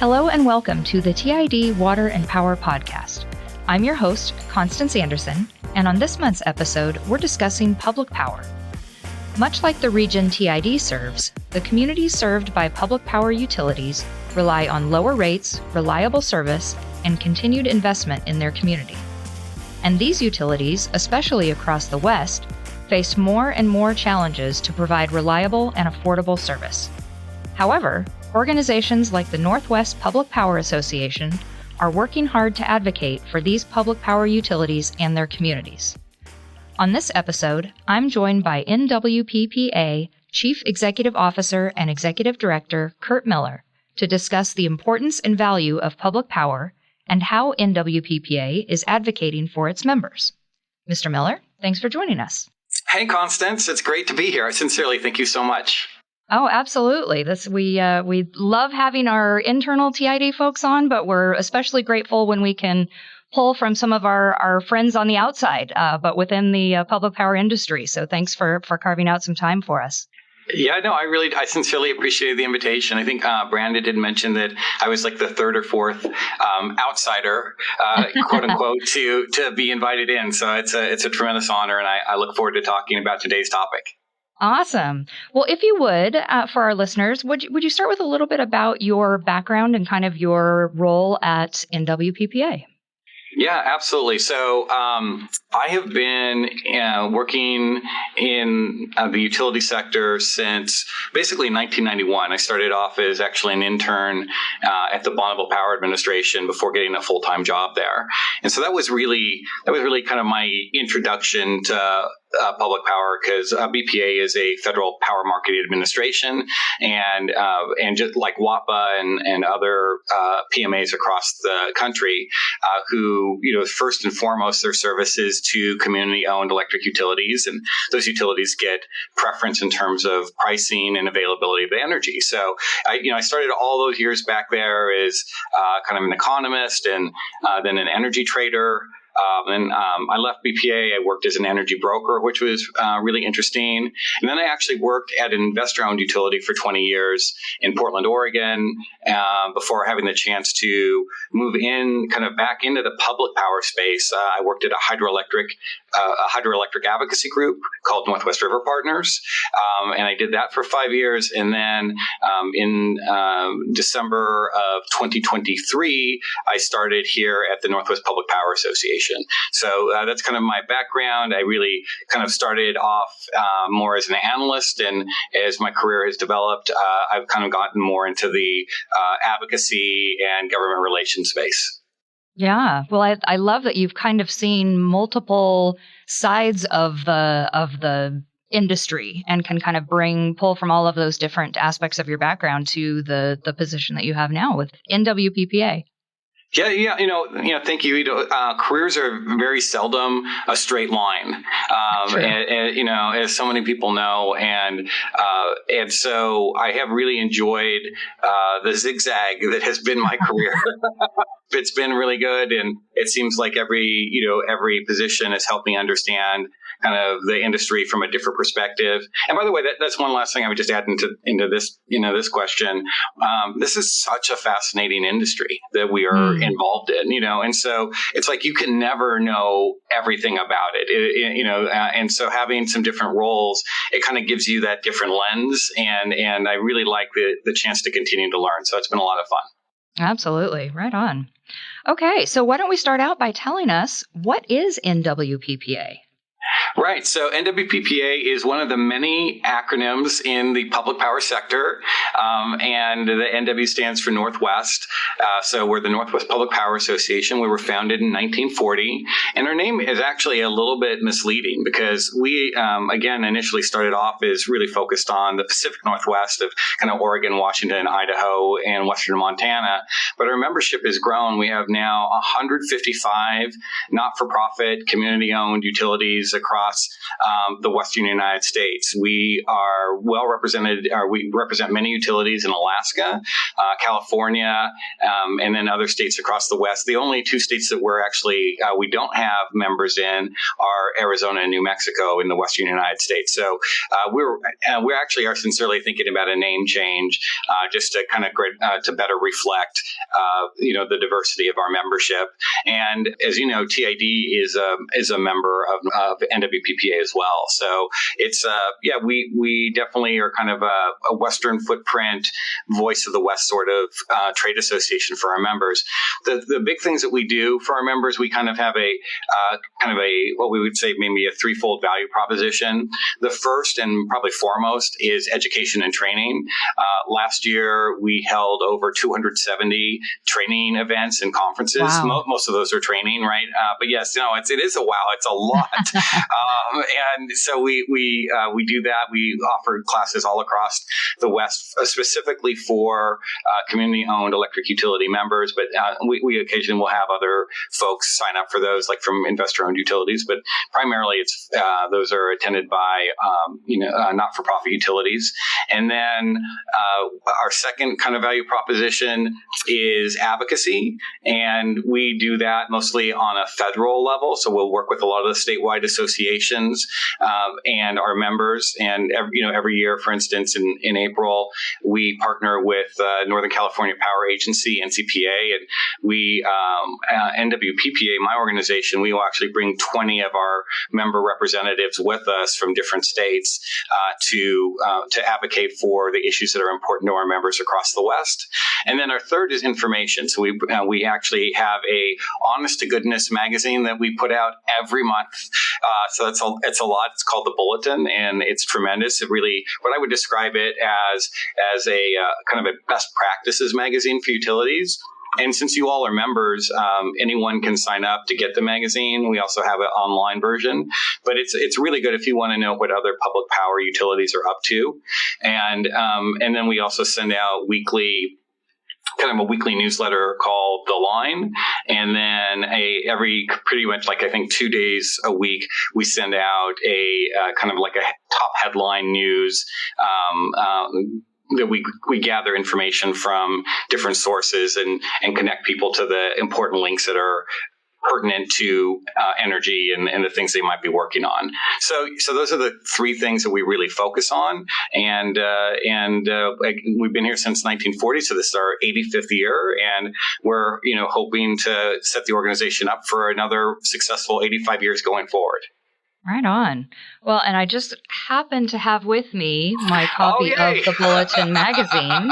Hello and welcome to the TID Water and Power Podcast. I'm your host, Constance Anderson, and on this month's episode, we're discussing public power. Much like the region TID serves, the communities served by public power utilities rely on lower rates, reliable service, and continued investment in their community. And these utilities, especially across the West, face more and more challenges to provide reliable and affordable service. However, organizations like the Northwest Public Power Association are working hard to advocate for these public power utilities and their communities. On this episode, I'm joined by NWPPA Chief Executive Officer and Executive Director Kurt Miller to discuss the importance and value of public power and how NWPPA is advocating for its members. Mr. Miller, thanks for joining us. Hey, Constance. It's great to be here. I sincerely thank you so much. Oh, absolutely. We love having our internal TID folks on, but we're especially grateful when we can pull from some of our friends on the outside, but within the public power industry. So thanks for carving out some time for us. Yeah, no, I sincerely appreciate the invitation. I think Brandon did mention that I was like the third or fourth outsider, quote unquote, to be invited in. So it's a tremendous honor, and I look forward to talking about today's topic. Awesome. Well, if you would, for our listeners, would you start with a little bit about your background and kind of your role at NWPPA? Yeah, absolutely. So I have been working in the utility sector since basically 1991. I started off as actually an intern at the Bonneville Power Administration before getting a full-time job there. And so that was really kind of my introduction to public power, because BPA is a federal power market administration, and just like WPPA and other PMAs across the country, who, first and foremost, their services to community-owned electric utilities, and those utilities get preference in terms of pricing and availability of energy. So I started all those years back there as kind of an economist and then an energy trader. I left BPA. I worked as an energy broker, which was really interesting. And then I actually worked at an investor-owned utility for 20 years in Portland, Oregon, before having the chance to move in kind of back into the public power space. I worked at a hydroelectric advocacy group called Northwest River Partners. And I did that for 5 years. And then in December of 2023, I started here at the Northwest Public Power Association. So that's kind of my background. I really kind of started off more as an analyst, and as my career has developed, I've kind of gotten more into the advocacy and government relations space. Yeah, well, I love that you've kind of seen multiple sides of the industry and can kind of pull from all of those different aspects of your background to the position that you have now with NWPPA. Yeah. Thank you. Careers are very seldom a straight line, and as so many people know, and so I have really enjoyed the zigzag that has been my career. It's been really good, and it seems like every position has helped me understand kind of the industry from a different perspective. And by the way, that's one last thing I would just add into this, this question. This is such a fascinating industry that we are involved in, and so it's like you can never know everything about it, and so having some different roles, it kind of gives you that different lens, and I really like the chance to continue to learn. So it's been a lot of fun. Absolutely. Right on. Okay. So why don't we start out by telling us, what is NWPPA? Right. So NWPPA is one of the many acronyms in the public power sector, and the NW stands for Northwest. So we're the Northwest Public Power Association. We were founded in 1940, and our name is actually a little bit misleading because we, again, initially started off as really focused on the Pacific Northwest of kind of Oregon, Washington, Idaho, and Western Montana. But our membership has grown. We have now 155 not-for-profit, community-owned utilities across across the Western United States. We are well represented, we represent many utilities in Alaska, California, and then other states across the West. The only two states that we don't have members in are Arizona and New Mexico in the Western United States. So we actually are sincerely thinking about a name change just to kind of to better reflect the diversity of our membership. And as you know, TID is a member of NWPPA as well. So it's we definitely are kind of a Western footprint, voice of the West sort of trade association for our members. The big things that we do for our members, we kind of have a what we would say maybe a threefold value proposition. The first and probably foremost is education and training. Last year, we held over 270 training events and conferences. Wow. Most of those are training, right? But yes, it is a wow. It's a lot. And so we do that. We offer classes all across the West, specifically for community-owned electric utility members. But we occasionally will have other folks sign up for those, like from investor-owned utilities. But primarily, those are attended by not-for-profit utilities. And then our second kind of value proposition is advocacy, and we do that mostly on a federal level. So we'll work with a lot of the statewide associations and our members. And every year, for instance, in April, we partner with Northern California Power Agency (NCPA), and we NWPPA, my organization, we will actually bring 20 of our member representatives with us from different states to advocate for the issues that are important to our members across the West. And then our third is information. So we actually have a honest to goodness magazine that we put out every month. So it's a lot. It's called The Bulletin, and it's tremendous. It really, what I would describe it as a kind of a best practices magazine for utilities. And since you all are members, anyone can sign up to get the magazine. We also have an online version, but it's really good if you want to know what other public power utilities are up to. And then we also send out a weekly newsletter called The Line. And then every pretty much like I think 2 days a week, we send out a kind of like a top headline news that we gather information from different sources and connect people to the important links that are pertinent to energy and the things they might be working on. So those are the three things that we really focus on. And we've been here since 1940, so this is our 85th year, and we're hoping to set the organization up for another successful 85 years going forward. Right on. Well, and I just happen to have with me my copy of the Bulletin magazine.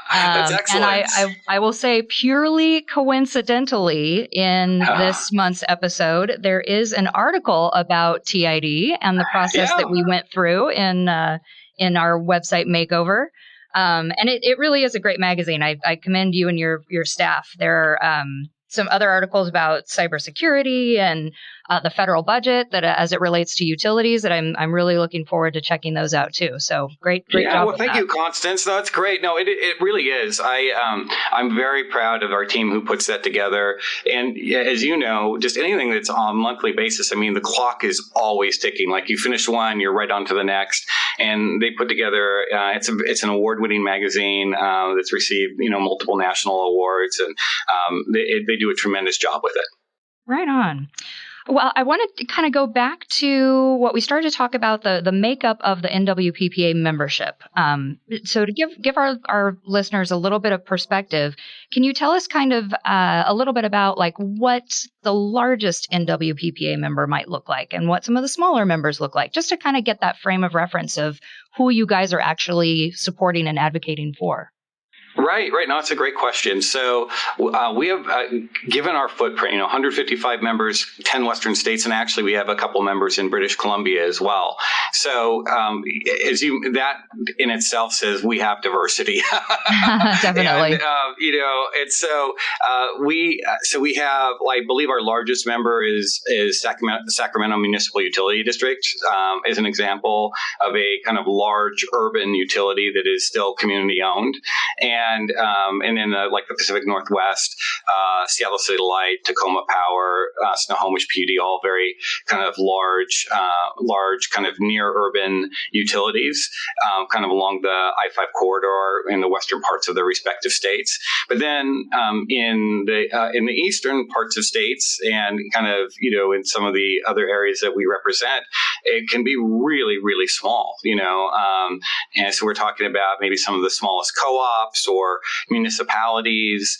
That's excellent. And I will say purely coincidentally in this month's episode, there is an article about TID and the process that we went through in our website makeover. And it really is a great magazine. I commend you and your staff. There are some other articles about cybersecurity and the federal budget that as it relates to utilities that I'm really looking forward to checking those out too. So great job. Well, thank you, Constance. No, it's great. No, it really is. I'm very proud of our team who puts that together. And as you know, just anything that's on a monthly basis, I mean, the clock is always ticking. Like you finish one, you're right on to the next. And they put together, it's an award-winning magazine that's received, multiple national awards, and they do a tremendous job with it. Right on. Well, I wanted to kind of go back to what we started to talk about, the makeup of the NWPPA membership. So to give our listeners a little bit of perspective, can you tell us kind of a little bit about like what the largest NWPPA member might look like and what some of the smaller members look like, just to kind of get that frame of reference of who you guys are actually supporting and advocating for? Right. No, it's a great question. So we have, given our footprint, 155 members, 10 Western states, and actually we have a couple members in British Columbia as well. So that in itself says we have diversity. Definitely. And we have, I believe our largest member is Sacramento Municipal Utility District, as an example of a kind of large urban utility that is still community owned. And and in the Pacific Northwest, Seattle City Light, Tacoma Power, Snohomish PUD, all very kind of large kind of near urban utilities, kind of along the I-5 corridor in the western parts of their respective states. But then in the eastern parts of states and kind of, in some of the other areas that we represent, it can be really, really small, and so we're talking about maybe some of the smallest co-ops or municipalities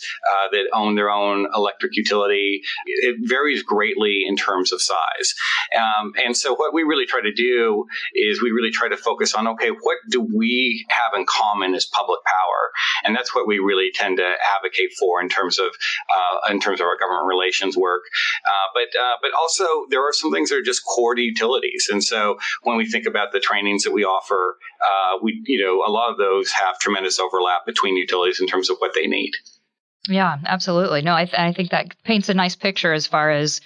that own their own electric utility. It varies greatly in terms of size. And so what we really try to do is we really try to focus on, okay, what do we have in common as public power? And that's what we really tend to advocate for in terms of our government relations work. But also there are some things that are just core to utilities. And so when we think about the trainings that we offer, a lot of those have tremendous overlap between utilities in terms of what they need. Yeah, absolutely. No, I think that paints a nice picture as far as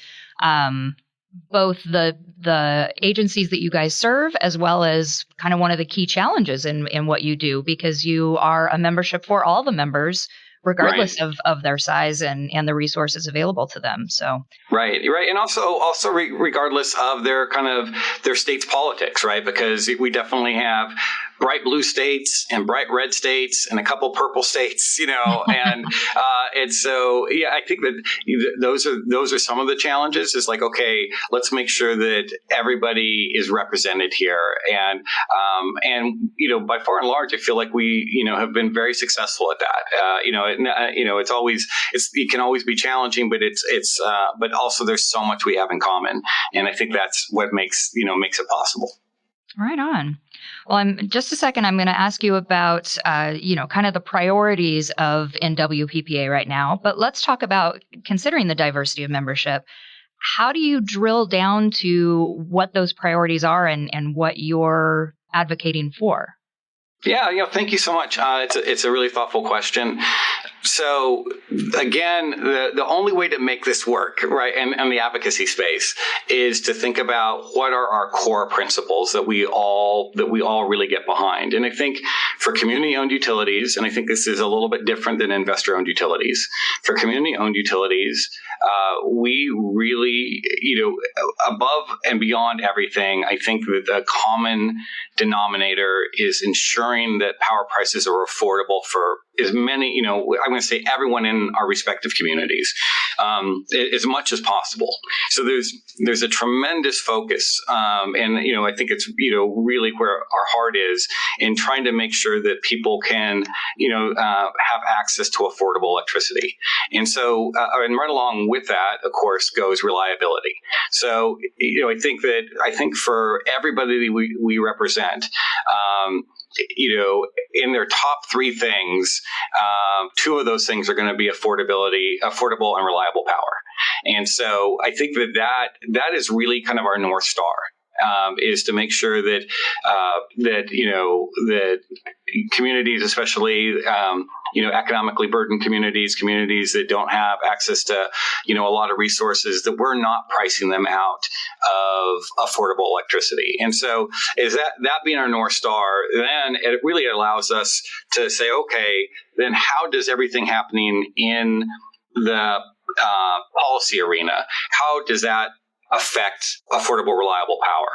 both the agencies that you guys serve, as well as kind of one of the key challenges in what you do, because you are a membership for all the members, regardless of their size and the resources available to them. So right, and also regardless of their state's politics, right? Because we definitely have bright blue states and bright red states and a couple purple states, and so I think that those are some of the challenges. Is like, okay, let's make sure that everybody is represented here, and by far and large, I feel like we have been very successful at that. It can always be challenging, but but also there's so much we have in common, and I think that's what makes it possible. Right on. Well, in just a second, I'm going to ask you about, kind of the priorities of NWPPA right now. But let's talk about, considering the diversity of membership, how do you drill down to what those priorities are and what you're advocating for? Yeah, thank you so much. It's a really thoughtful question. So again, the only way to make this work, right, and the advocacy space is to think about what are our core principles that we all really get behind. And I think for community-owned utilities, and I think this is a little bit different than investor-owned utilities. For community-owned utilities, we really, above and beyond everything, I think that the common denominator is ensuring that power prices are affordable for as many, I'm going to say everyone in our respective communities, as much as possible. So there's a tremendous focus, and I think it's really where our heart is in trying to make sure that people can have access to affordable electricity. And so and right along with that, of course, goes reliability. So I think for everybody that we represent, in their top three things, two of those things are going to be affordable and reliable power. And so I think that is really kind of our North Star, is to make sure that communities, especially economically burdened communities that don't have access to a lot of resources, that we're not pricing them out of affordable electricity. And so is that being our North Star, then it really allows us to say, okay, then how does everything happening in the policy arena, how does that affect affordable, reliable power?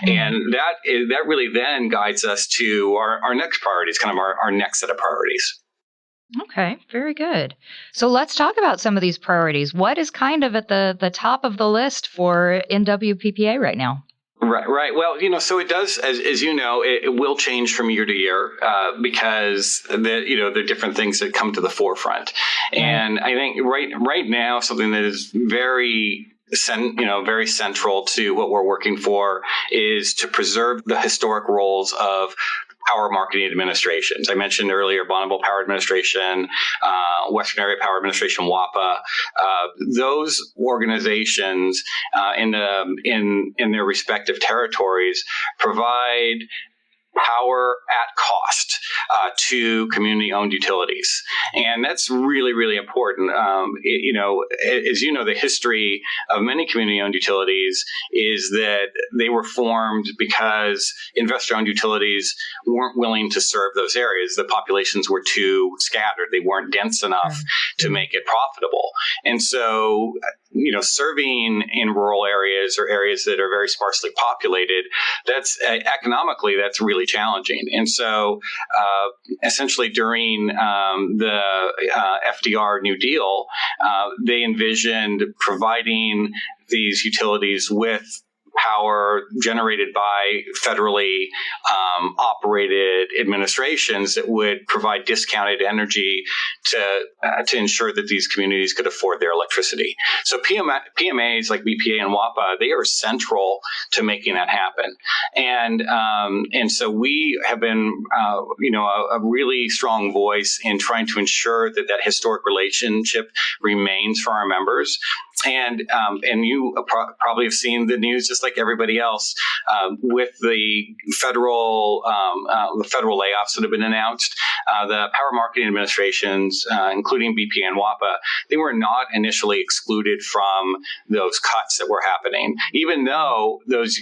Mm-hmm. And that really then guides us to our next priorities, kind of our next set of priorities. Okay, very good. So let's talk about some of these priorities. What is kind of at the top of the list for NWPPA right now? Right. Well, so it does, as you know, it will change from year to year because there are different things that come to the forefront. And I think right now, something that is very central to what we're working for is to preserve the historic roles of power marketing administrations. I mentioned earlier Bonneville Power Administration, Western Area Power Administration, WPPA. Those organizations in their respective territories provide power at cost to community-owned utilities. And that's really, really important. As you know, the history of many community-owned utilities is that they were formed because investor-owned utilities weren't willing to serve those areas. The populations were too scattered. They weren't dense enough to make it profitable. And so, serving in rural areas or areas that are very sparsely populated, that's economically, that's really challenging. And so essentially during the FDR New Deal, they envisioned providing these utilities with power generated by federally operated administrations that would provide discounted energy to ensure that these communities could afford their electricity. So PMAs like BPA and WAPA, they are central to making that happen. And so we have been a really strong voice in trying to ensure that historic relationship remains for our members. And you probably have seen the news just like everybody else with the federal layoffs that have been announced. The power marketing administrations, including BPA and WAPA, they were not initially excluded from those cuts that were happening, even though those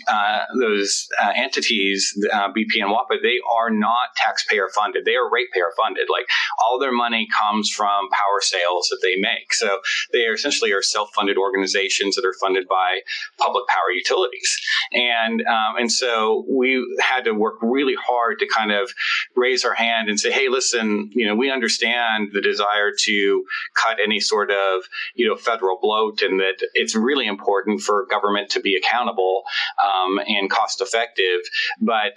entities, BPA and WAPA, they are not taxpayer funded. They are ratepayer funded. Like all their money comes from power sales that they make. So they essentially are self-funded organizations that are funded by public power utilities. And so we had to work really hard to kind of raise our hand and say, hey, listen, we understand the desire to cut any sort of, federal bloat, and that it's really important for government to be accountable and cost effective. But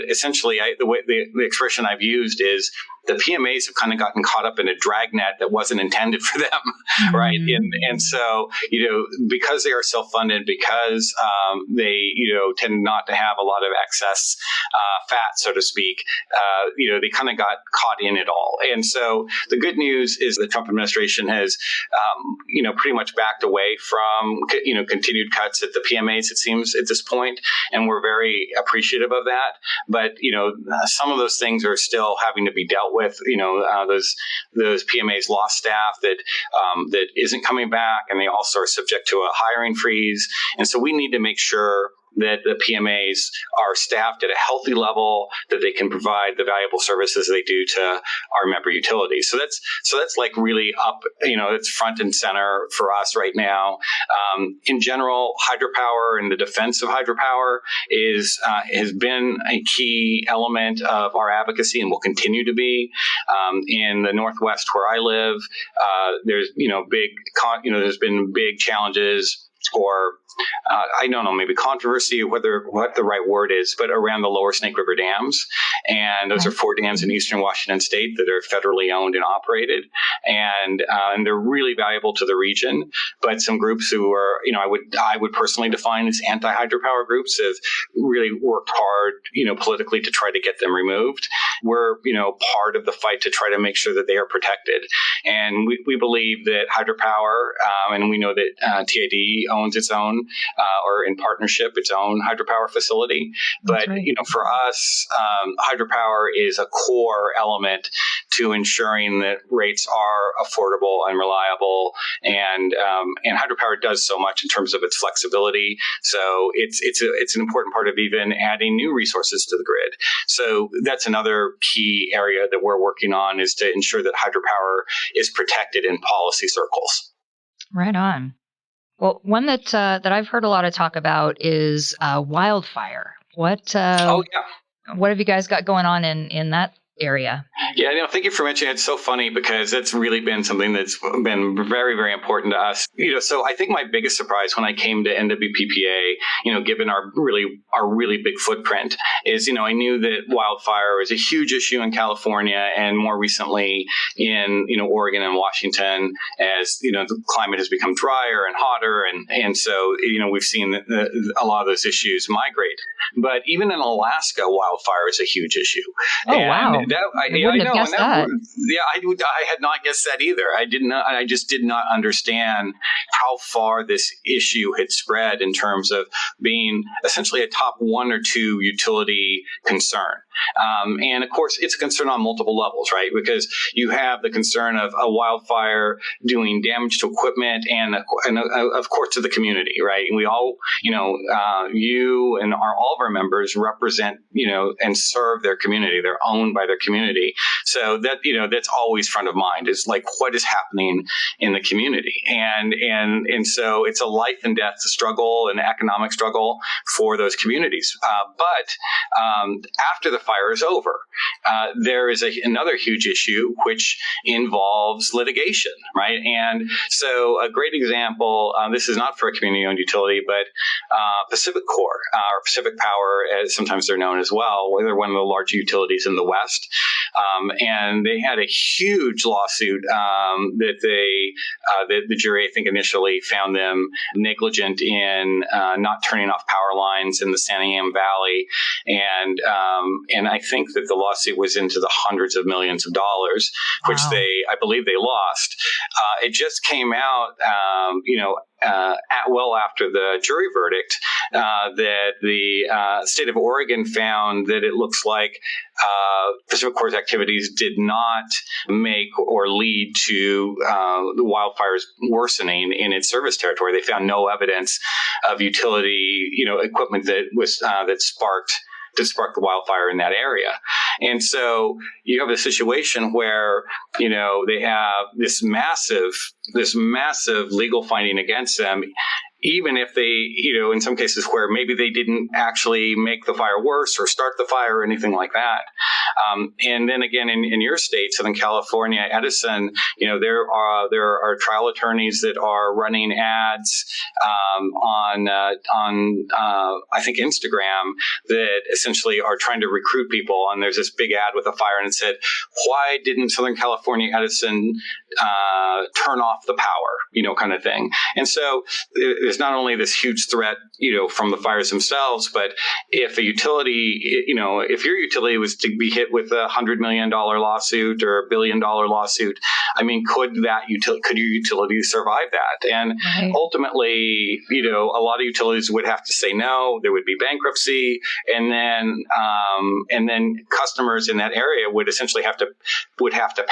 essentially, the expression I've used is the PMAs have kind of gotten caught up in a dragnet that wasn't intended for them, right? And so, because they are self-funded, because they, tend not to have a lot of excess fat, so to speak, they kind of got caught in it all. And so the good news is the Trump administration has, pretty much backed away from, continued cuts at the PMAs, it seems, at this point, and we're very appreciative of that. But, some of those things are still having to be dealt with, those PMAs lost staff that isn't coming back, and they also are subject to a hiring freeze. And so we need to make sure that the PMAs are staffed at a healthy level, that they can provide the valuable services they do to our member utilities. So that's like really up, it's front and center for us right now. In general, hydropower and the defense of hydropower has been a key element of our advocacy and will continue to be. In the Northwest where I live, there's been big challenges, or I don't know, maybe controversy, what the right word is, but around the lower Snake River dams. And those are 4 dams in eastern Washington state that are federally owned and operated. And they're really valuable to the region. But some groups who are, I would personally define as anti-hydropower groups have really worked hard, politically to try to get them removed. We're, part of the fight to try to make sure that they are protected. And we believe that hydropower, and we know that TID owns its own, or in partnership, its own hydropower facility. But, right. For us, hydropower is a core element to ensuring that rates are affordable and reliable. And hydropower does so much in terms of its flexibility. So it's an important part of even adding new resources to the grid. So that's another key area that we're working on, is to ensure that hydropower is protected in policy circles. Right on. Well, one that I've heard a lot of talk about is wildfire. What have you guys got going on in that area? Yeah, thank you for mentioning it. It's so funny because it's really been something that's been very, very important to us. So I think my biggest surprise when I came to NWPPA, given our really big footprint, is, I knew that wildfire was a huge issue in California and more recently in, Oregon and Washington as, the climate has become drier and hotter. And so, we've seen a lot of those issues migrate. But even in Alaska, wildfire is a huge issue. Oh, wow. I wouldn't have guessed that. I had not guessed that either. I just did not understand how far this issue had spread in terms of being essentially a top one or two utility concern. And of course, it's a concern on multiple levels, right? Because you have the concern of a wildfire doing damage to equipment and of course to the community, right? And we all, you and all of our members represent, and serve their community. They're owned by their community. So that, that's always front of mind is like, what is happening in the community? And so it's a life and death struggle and economic struggle for those communities. But after the fire is over, there is another huge issue which involves litigation, right? And so a great example, this is not for a community-owned utility, but Pacific Core, or Pacific Power, as sometimes they're known as well. They're one of the large utilities in the West. And they had a huge lawsuit that the jury, I think, initially found them negligent in not turning off power lines in the San Am Valley. And I think that the lawsuit was into the hundreds of millions of dollars, which I believe they lost. It just came out, well after the jury verdict, that the state of Oregon found that it looks like Pacific Core's activities did not make or lead to the wildfires worsening in its service territory. They found no evidence of utility, equipment that sparked the wildfire in that area. And so you have a situation where, they have this massive legal finding against them, even if they, in some cases where maybe they didn't actually make the fire worse or start the fire or anything like that. And then again, in your state, Southern California, Edison, there are trial attorneys that are running ads on I think Instagram that essentially are trying to recruit people. And there's this big ad with a fire, and it said, "Why didn't Southern California Edison turn off the power?" Kind of thing. And so there's not only this huge threat, from the fires themselves, but if a utility, if your utility was to be hit with $100 million lawsuit or $1 billion lawsuit, I mean, could your utility survive that? And ultimately, a lot of utilities would have to say no. There would be bankruptcy, and then customers in that area would essentially have to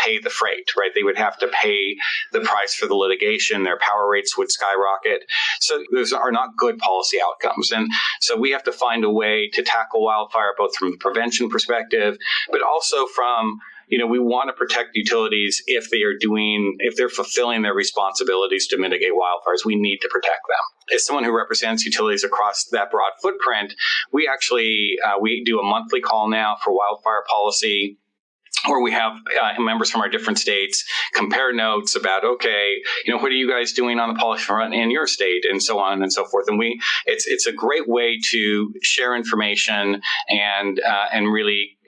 pay the freight, right? They would have to pay the price for the litigation. Their power rates would skyrocket. So those are not good policy outcomes. And so we have to find a way to tackle wildfire, both from the prevention perspective, but also from, we want to protect utilities if they're fulfilling their responsibilities to mitigate wildfires. We need to protect them. As someone who represents utilities across that broad footprint, we actually, we do a monthly call now for wildfire policy, where we have members from our different states compare notes about, okay, what are you guys doing on the policy front in your state, and so on and so forth. And it's a great way to share information and really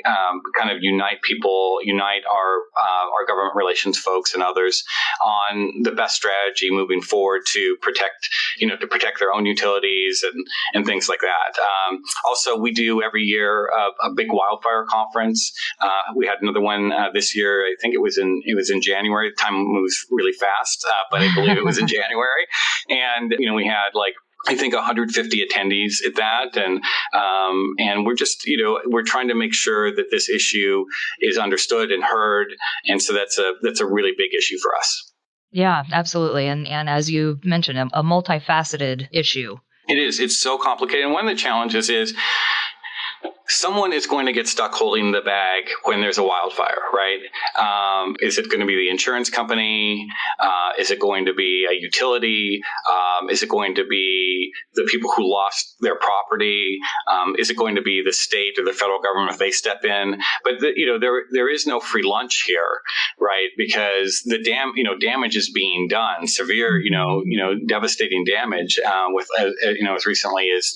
kind of unite our government relations folks and others on the best strategy moving forward to protect their own utilities and things like that. Also, we do every year a big wildfire conference. We had another one this year. I think it was in January. The time moves really fast, but I believe it was in January. And we had I think 150 attendees at that, and we're just we're trying to make sure that this issue is understood and heard, and so that's a really big issue for us. Yeah, absolutely, and as you mentioned, a multifaceted issue. It is. It's so complicated. And one of the challenges is someone is going to get stuck holding the bag when there's a wildfire, right? Is it going to be the insurance company? Is it going to be a utility? Is it going to be the people who lost their property? Is it going to be the state or the federal government if they step in? But there is no free lunch here, right? Because the damage is being done, severe, devastating damage with as recently as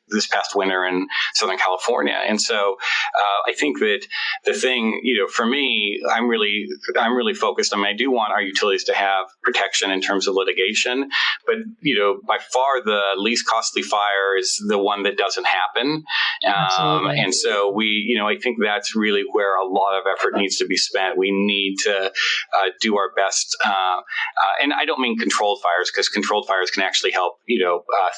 this past winter in Southern California. California. And so I think that the thing, for me, I'm really focused. I mean, I do want our utilities to have protection in terms of litigation, but by far the least costly fire is the one that doesn't happen. Absolutely. And so I think that's really where a lot of effort needs to be spent. We need to do our best, and I don't mean controlled fires, because controlled fires can actually help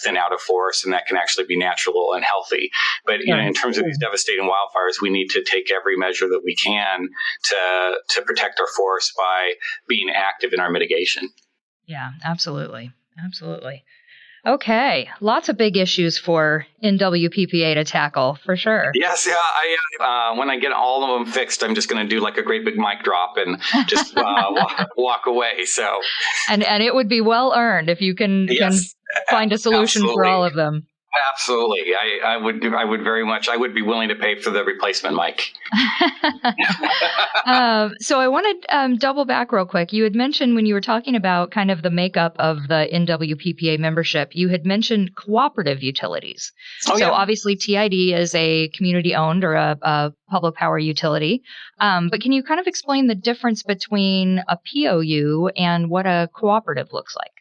thin out a forest, and that can actually be natural and healthy. But in terms of these devastating wildfires, we need to take every measure that we can to protect our forests by being active in our mitigation. Yeah, absolutely. Okay, lots of big issues for NWPPA to tackle, for sure. Yes, yeah. When I get all of them fixed, I'm just going to do like a great big mic drop and just walk away. So, and it would be well earned if you can find a solution for all of them. Absolutely. I would very much, I would be willing to pay for the replacement mic. So I want to double back real quick. You had mentioned when you were talking about kind of the makeup of the NWPPA membership, you had mentioned cooperative utilities. Obviously TID is a community owned or a public power utility. But can you kind of explain the difference between a POU and what a cooperative looks like?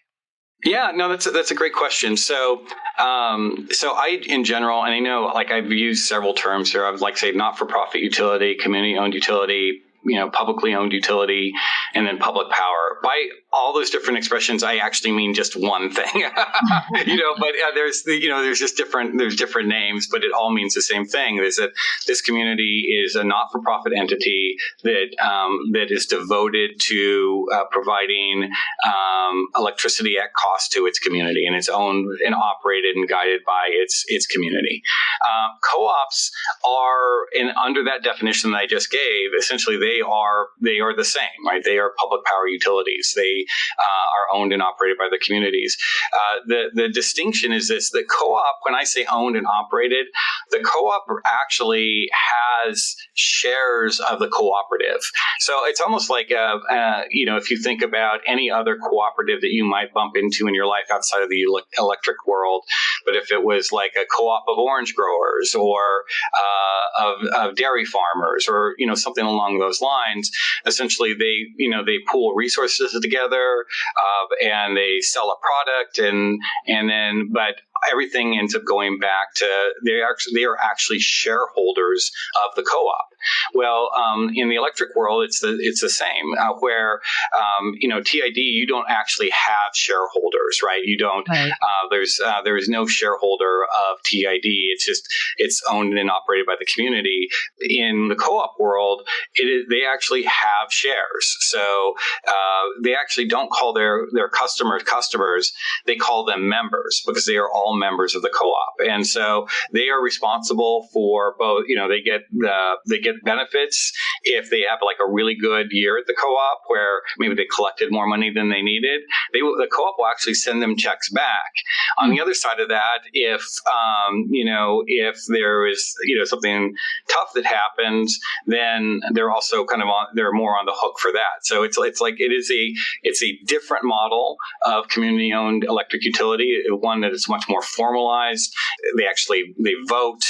Yeah, no, that's a great question. So I, in general, and I know, like, I've used several terms here. I would like to say not-for-profit utility, community-owned utility, publicly owned utility, and then public power. By all those different expressions, I actually mean just one thing, but there's just different names, but it all means the same thing. Is that this community is a not-for-profit entity that is devoted to providing electricity at cost to its community, and it's owned and operated and guided by its community. Co-ops are, under that definition that I just gave, essentially they are the same, right? They are public power utilities. They are owned and operated by the communities. The distinction is this: the co-op, when I say owned and operated, the co-op actually has shares of the cooperative. So it's almost like if you think about any other cooperative that you might bump into in your life outside of the electric world, but if it was like a co-op of orange growers or of dairy farmers or something along those lines, essentially they pool resources together and they sell a product but everything ends up going back to they are actually shareholders of the co-op. Well, in the electric world, it's the same. Where TID, you don't actually have shareholders, right? You don't. Right. There is no shareholder of TID. It's owned and operated by the community. In the co-op world, they actually have shares. So they actually don't call their customers. They call them members, because they are all members of the co-op, and so they are responsible for both. They get benefits if they have like a really good year at the co-op where maybe they collected more money than they needed. The co-op will actually send them checks back. On the other side of that, if there is something tough that happens, then they're also they're more on the hook for that. So it's a different model of community-owned electric utility, one that is much more formalized. They vote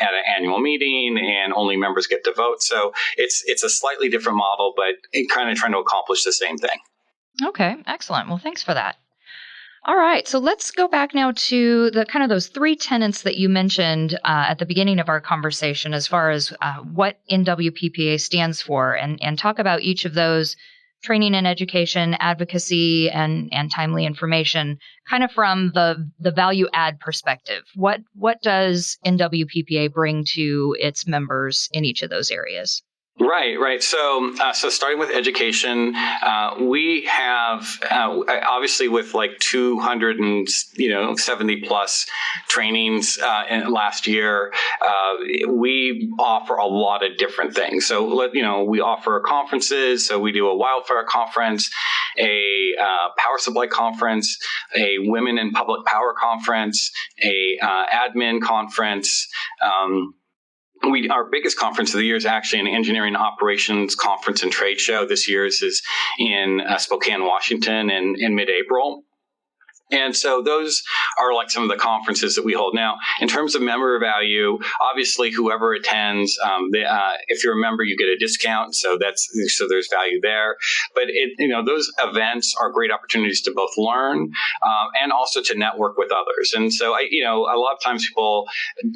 at an annual meeting, and only members get to vote. So it's a slightly different model, but kind of trying to accomplish the same thing. Okay, excellent. Well, thanks for that. All right, so let's go back now to the kind of those three tenets that you mentioned at the beginning of our conversation as far as what NWPPA stands for, and talk about each of those: training and education, advocacy, and timely information, kind of from the value add perspective. What does NWPPA bring to its members in each of those areas? Right. So starting with education, we have obviously with like 270 plus trainings last year, we offer a lot of different things. So we offer conferences. So we do a wildfire conference, a power supply conference, a women in public power conference, a admin conference. Our biggest conference of the year is actually an engineering operations conference and trade show. This year's is in Spokane, Washington in mid-April. And so those are like some of the conferences that we hold. Now, in terms of member value, obviously, whoever attends, if you're a member, you get a discount. So there's value there. But those events are great opportunities to both learn and also to network with others. And so a lot of times people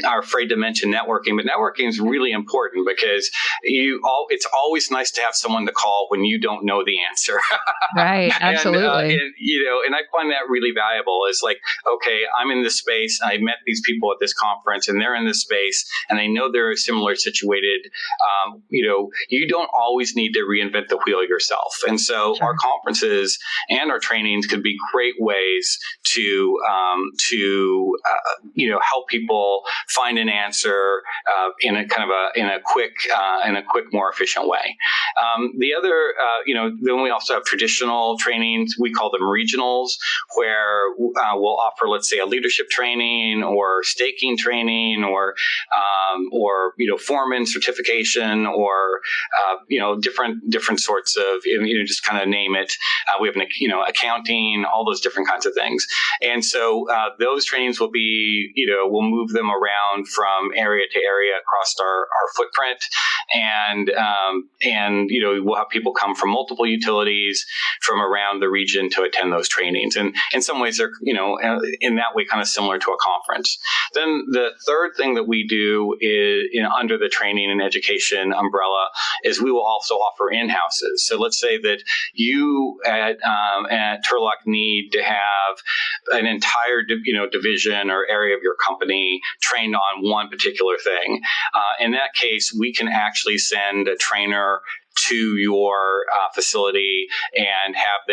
are afraid to mention networking, but networking is really important because it's always nice to have someone to call when you don't know the answer. Right. Absolutely. And I find that really valuable. Is like, okay, I'm in this space and I met these people at this conference and they're in this space and they know they're similar situated. You don't always need to reinvent the wheel yourself. And so Sure. Our conferences and our trainings could be great ways to help people find an answer in a quick, more efficient way. The other, then we also have traditional trainings. We call them regionals, where we'll offer, let's say, a leadership training or staking training or foreman certification or different sorts of, just kind of name it. We have accounting, all those different kinds of things. And so those trainings will be, we'll move them around from area to area across our footprint. And we'll have people come from multiple utilities from around the region to attend those trainings. And in some ways, they're, in that way, kind of similar to a conference. Then the third thing that we do is, under the training and education umbrella, is we will also offer in-houses. So let's say that you at Turlock need to have an entire, division or area of your company trained on one particular thing. In that case, we can actually send a trainer to your facility and have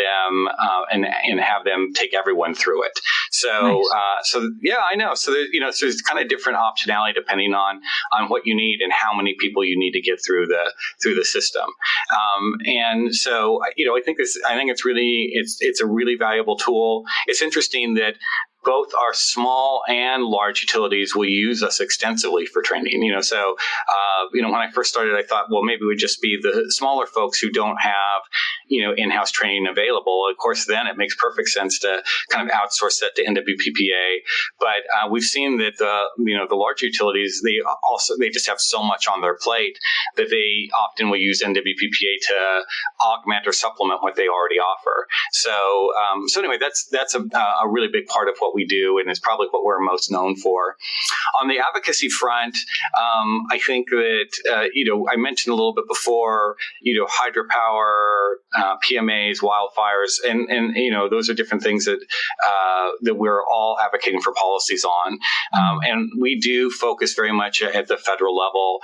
them take everyone through it. So, Nice. I know. So there's kind of different optionality depending on what you need and how many people you need to get through the system. And so, I think it's a really valuable tool. It's interesting that both our small and large utilities will use us extensively for training. When I first started, I thought, well, maybe it would just be the smaller folks who don't have, in-house training available. Of course, then it makes perfect sense to kind of outsource that to NWPPA. But we've seen that the large utilities, they just have so much on their plate that they often will use NWPPA to augment or supplement what they already offer. So anyway, that's a really big part of what we do, and it's probably what we're most known for. On the advocacy front, I think that, I mentioned a little bit before, hydropower, PMAs, wildfires, and those are different things that we're all advocating for policies on. And we do focus very much at the federal level.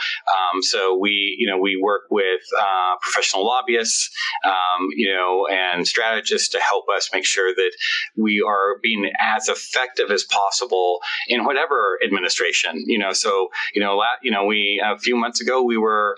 So we work with professional lobbyists, and strategists to help us make sure that we are being as effective as possible in whatever administration. We a few months ago we were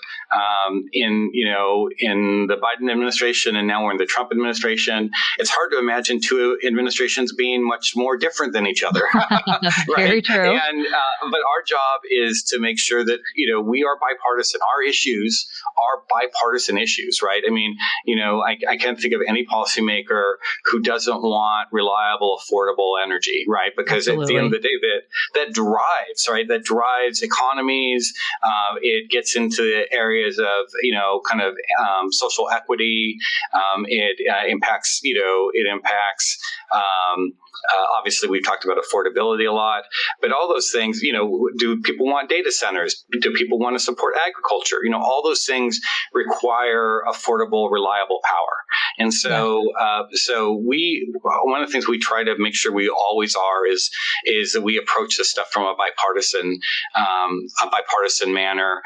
in the Biden administration, and now we're in the Trump administration. It's hard to imagine two administrations being much more different than each other. Right? Very true. And but our job is to make sure that we are bipartisan. Our issues are bipartisan issues, right? I mean, I can't think of any policymaker who doesn't want reliable, affordable energy, right? Because Absolutely. At the end of the day, that drives, right? That drives economies. It gets into the areas of, social equity. It impacts. Obviously, we've talked about affordability a lot, but all those things, do people want data centers? Do people want to support agriculture? All those things require affordable, reliable power. And so, one of the things we try to make sure we always are is that we approach this stuff from a bipartisan manner.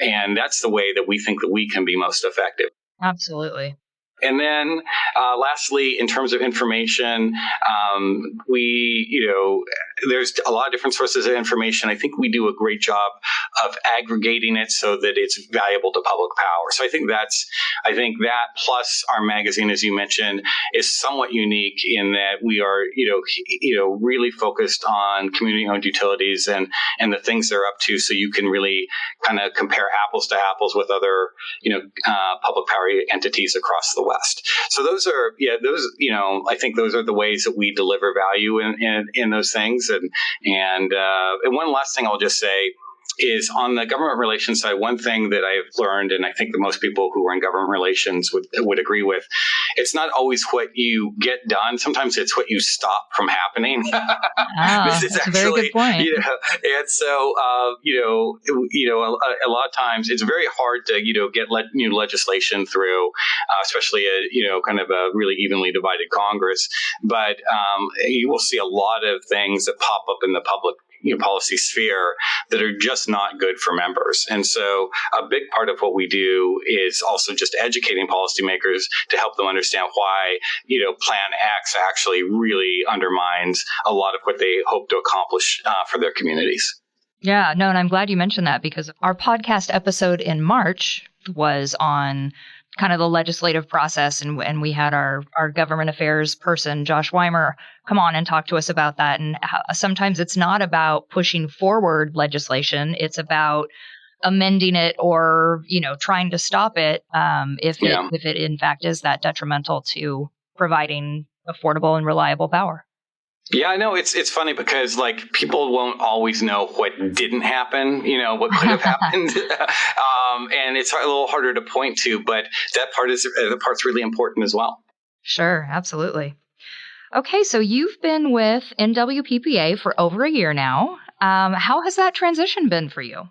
And that's the way that we think that we can be most effective. Absolutely. And then lastly, in terms of information, we, there's a lot of different sources of information. I think we do a great job of aggregating it so that it's valuable to public power. So I think that plus our magazine, as you mentioned, is somewhat unique in that we are, really focused on community-owned utilities and the things they're up to, so you can really kind of compare apples to apples with other, public power entities across the West. So I think those are the ways that we deliver value in those things. And one last thing I'll just say is on the government relations side, one thing that I've learned, and I think that most people who are in government relations would agree with, it's not always what you get done. Sometimes it's what you stop from happening. That's a very good point. And so, a lot of times it's very hard to, get new legislation through, especially kind of a really evenly divided Congress. But you will see a lot of things that pop up in the public policy sphere that are just not good for members. And so a big part of what we do is also just educating policymakers to help them understand why, Plan X actually really undermines a lot of what they hope to accomplish for their communities. Yeah, no, and I'm glad you mentioned that, because our podcast episode in March was on kind of the legislative process, and we had our government affairs person, Josh Weimer, come on and talk to us about that. And how, sometimes it's not about pushing forward legislation; it's about amending it or trying to stop it if it in fact is that detrimental to providing affordable and reliable power. Yeah, I know it's funny because people won't always know what didn't happen, what could have happened, and it's a little harder to point to. But that part's really important as well. Sure, absolutely. Okay, so you've been with NWPPA for over a year now. How has that transition been for you?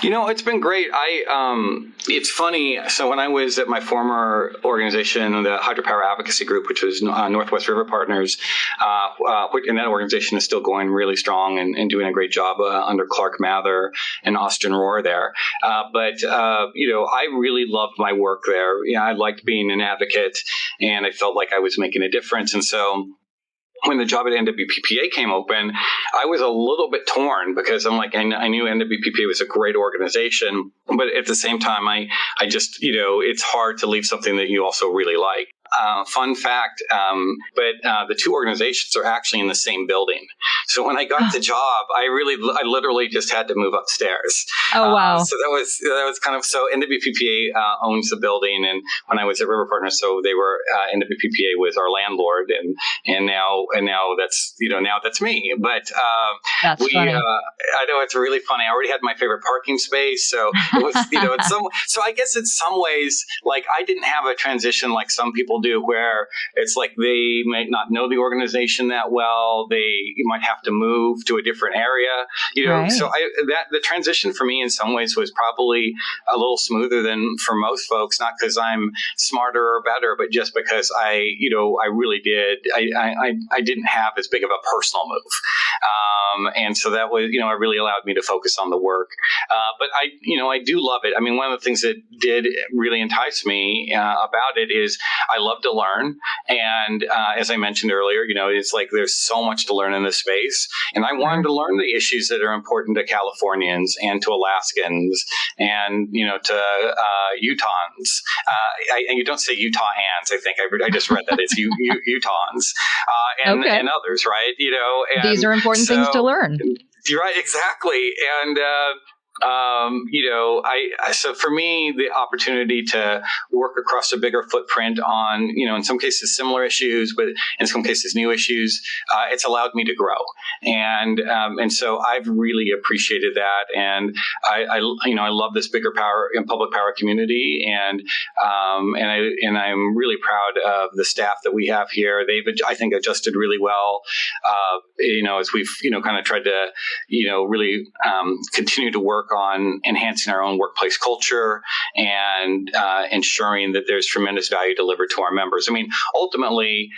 It's been great. It's funny. So when I was at my former organization, the Hydropower Advocacy Group, which was Northwest River Partners, and that organization is still going really strong and doing a great job under Clark Mather and Austin Rohr there. But I really loved my work there. I liked being an advocate, and I felt like I was making a difference. And so when the job at NWPPA came open, I was a little bit torn because I'm like, I knew NWPPA was a great organization, but at the same time, I just, it's hard to leave something that you also really like. Fun fact, but the two organizations are actually in the same building. So when I got the job, I literally just had to move upstairs. Oh, wow. So that was kind of, so NWPPA owns the building, and when I was at River Partners, so they were, NWPPA was our landlord, and now that's me. But that's funny. I know it's really funny. I already had my favorite parking space, so it was, so I guess in some ways, I didn't have a transition like some people do, where it's like they might not know the organization that well. You might have to move to a different area, Right. So the transition for me in some ways was probably a little smoother than for most folks, not because I'm smarter or better, but just because I really did. I didn't have as big of a personal move. And so that was, it really allowed me to focus on the work. But I do love it. I mean, one of the things that did really entice me about it is I love to learn. And as I mentioned earlier, it's like there's so much to learn in this space. And I wanted to learn the issues that are important to Californians and to Alaskans and, to Utahns. And you don't say Utahans, I think. I just read that it's Utahns and others, right? And these are important things to learn. You're right, exactly. And so for me, the opportunity to work across a bigger footprint on, in some cases similar issues, but in some cases new issues, it's allowed me to grow. And so I've really appreciated that. And I love this bigger power and public power community. And I'm really proud of the staff that we have here. They've, I think, adjusted really well, as we've, kind of tried to, really continue to work on enhancing our own workplace culture and ensuring that there's tremendous value delivered to our members. I mean, ultimately,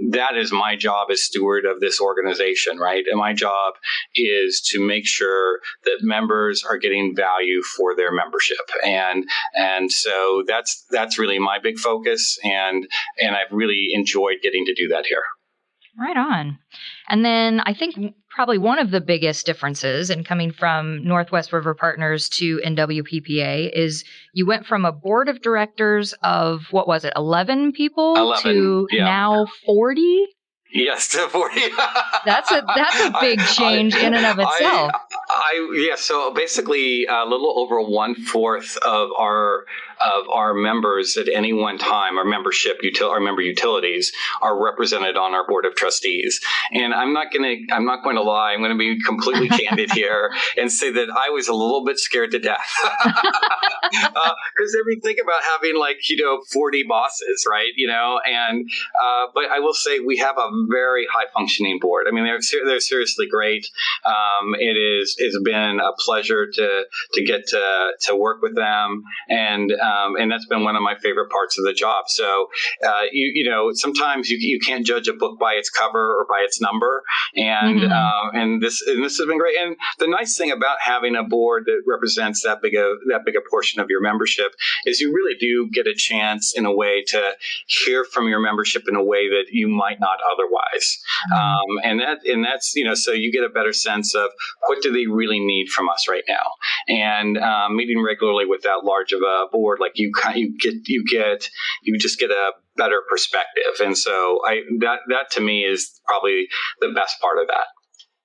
that is my job as steward of this organization, right? And my job is to make sure that members are getting value for their membership. And so that's really my big focus. And I've really enjoyed getting to do that here. Right on. And then I think probably one of the biggest differences in coming from Northwest River Partners to NWPPA is you went from a board of directors of, 11 people 11, to yeah. now 40? Yes, to 40. That's a big change in and of itself. So basically a little over 1/4 of our members at any one time, our member utilities are represented on our board of trustees. And I'm not going to lie. I'm going to be completely candid here and say that I was a little bit scared to death. Because we think about having 40 bosses, right? But I will say we have a very high functioning board. I mean, they're seriously great. It's been a pleasure to get to work with them, and that's been one of my favorite parts of the job. So sometimes you can't judge a book by its cover or by its number, and this has been great. And the nice thing about having a board that represents that big a portion of your membership is you really do get a chance in a way to hear from your membership in a way that you might not otherwise. And that's so you get a better sense of what do they really need from us right now. And meeting regularly with that large of a board, you just get a better perspective. And so that to me is probably the best part of that.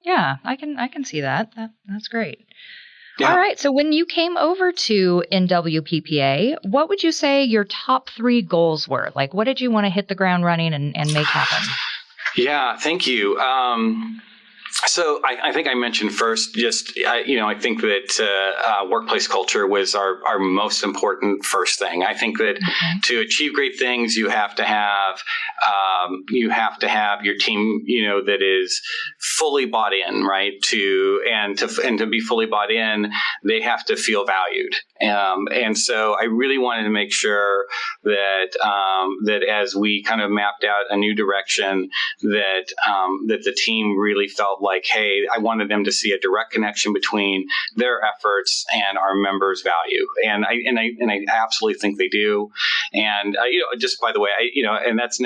Yeah, I can see that. That's great. Yeah. All right. So when you came over to NWPPA, what would you say your top 3 goals were? What did you want to hit the ground running and make happen? Yeah, thank you. So I think I mentioned first, I think that workplace culture was our most important first thing. I think that to achieve great things, you have to have your team, that is fully bought in, right? To be fully bought in, they have to feel valued. And so I really wanted to make sure that as we kind of mapped out a new direction, that the team really felt like, hey, I wanted them to see a direct connection between their efforts and our members' value, and I absolutely think they do. And just by the way, and that's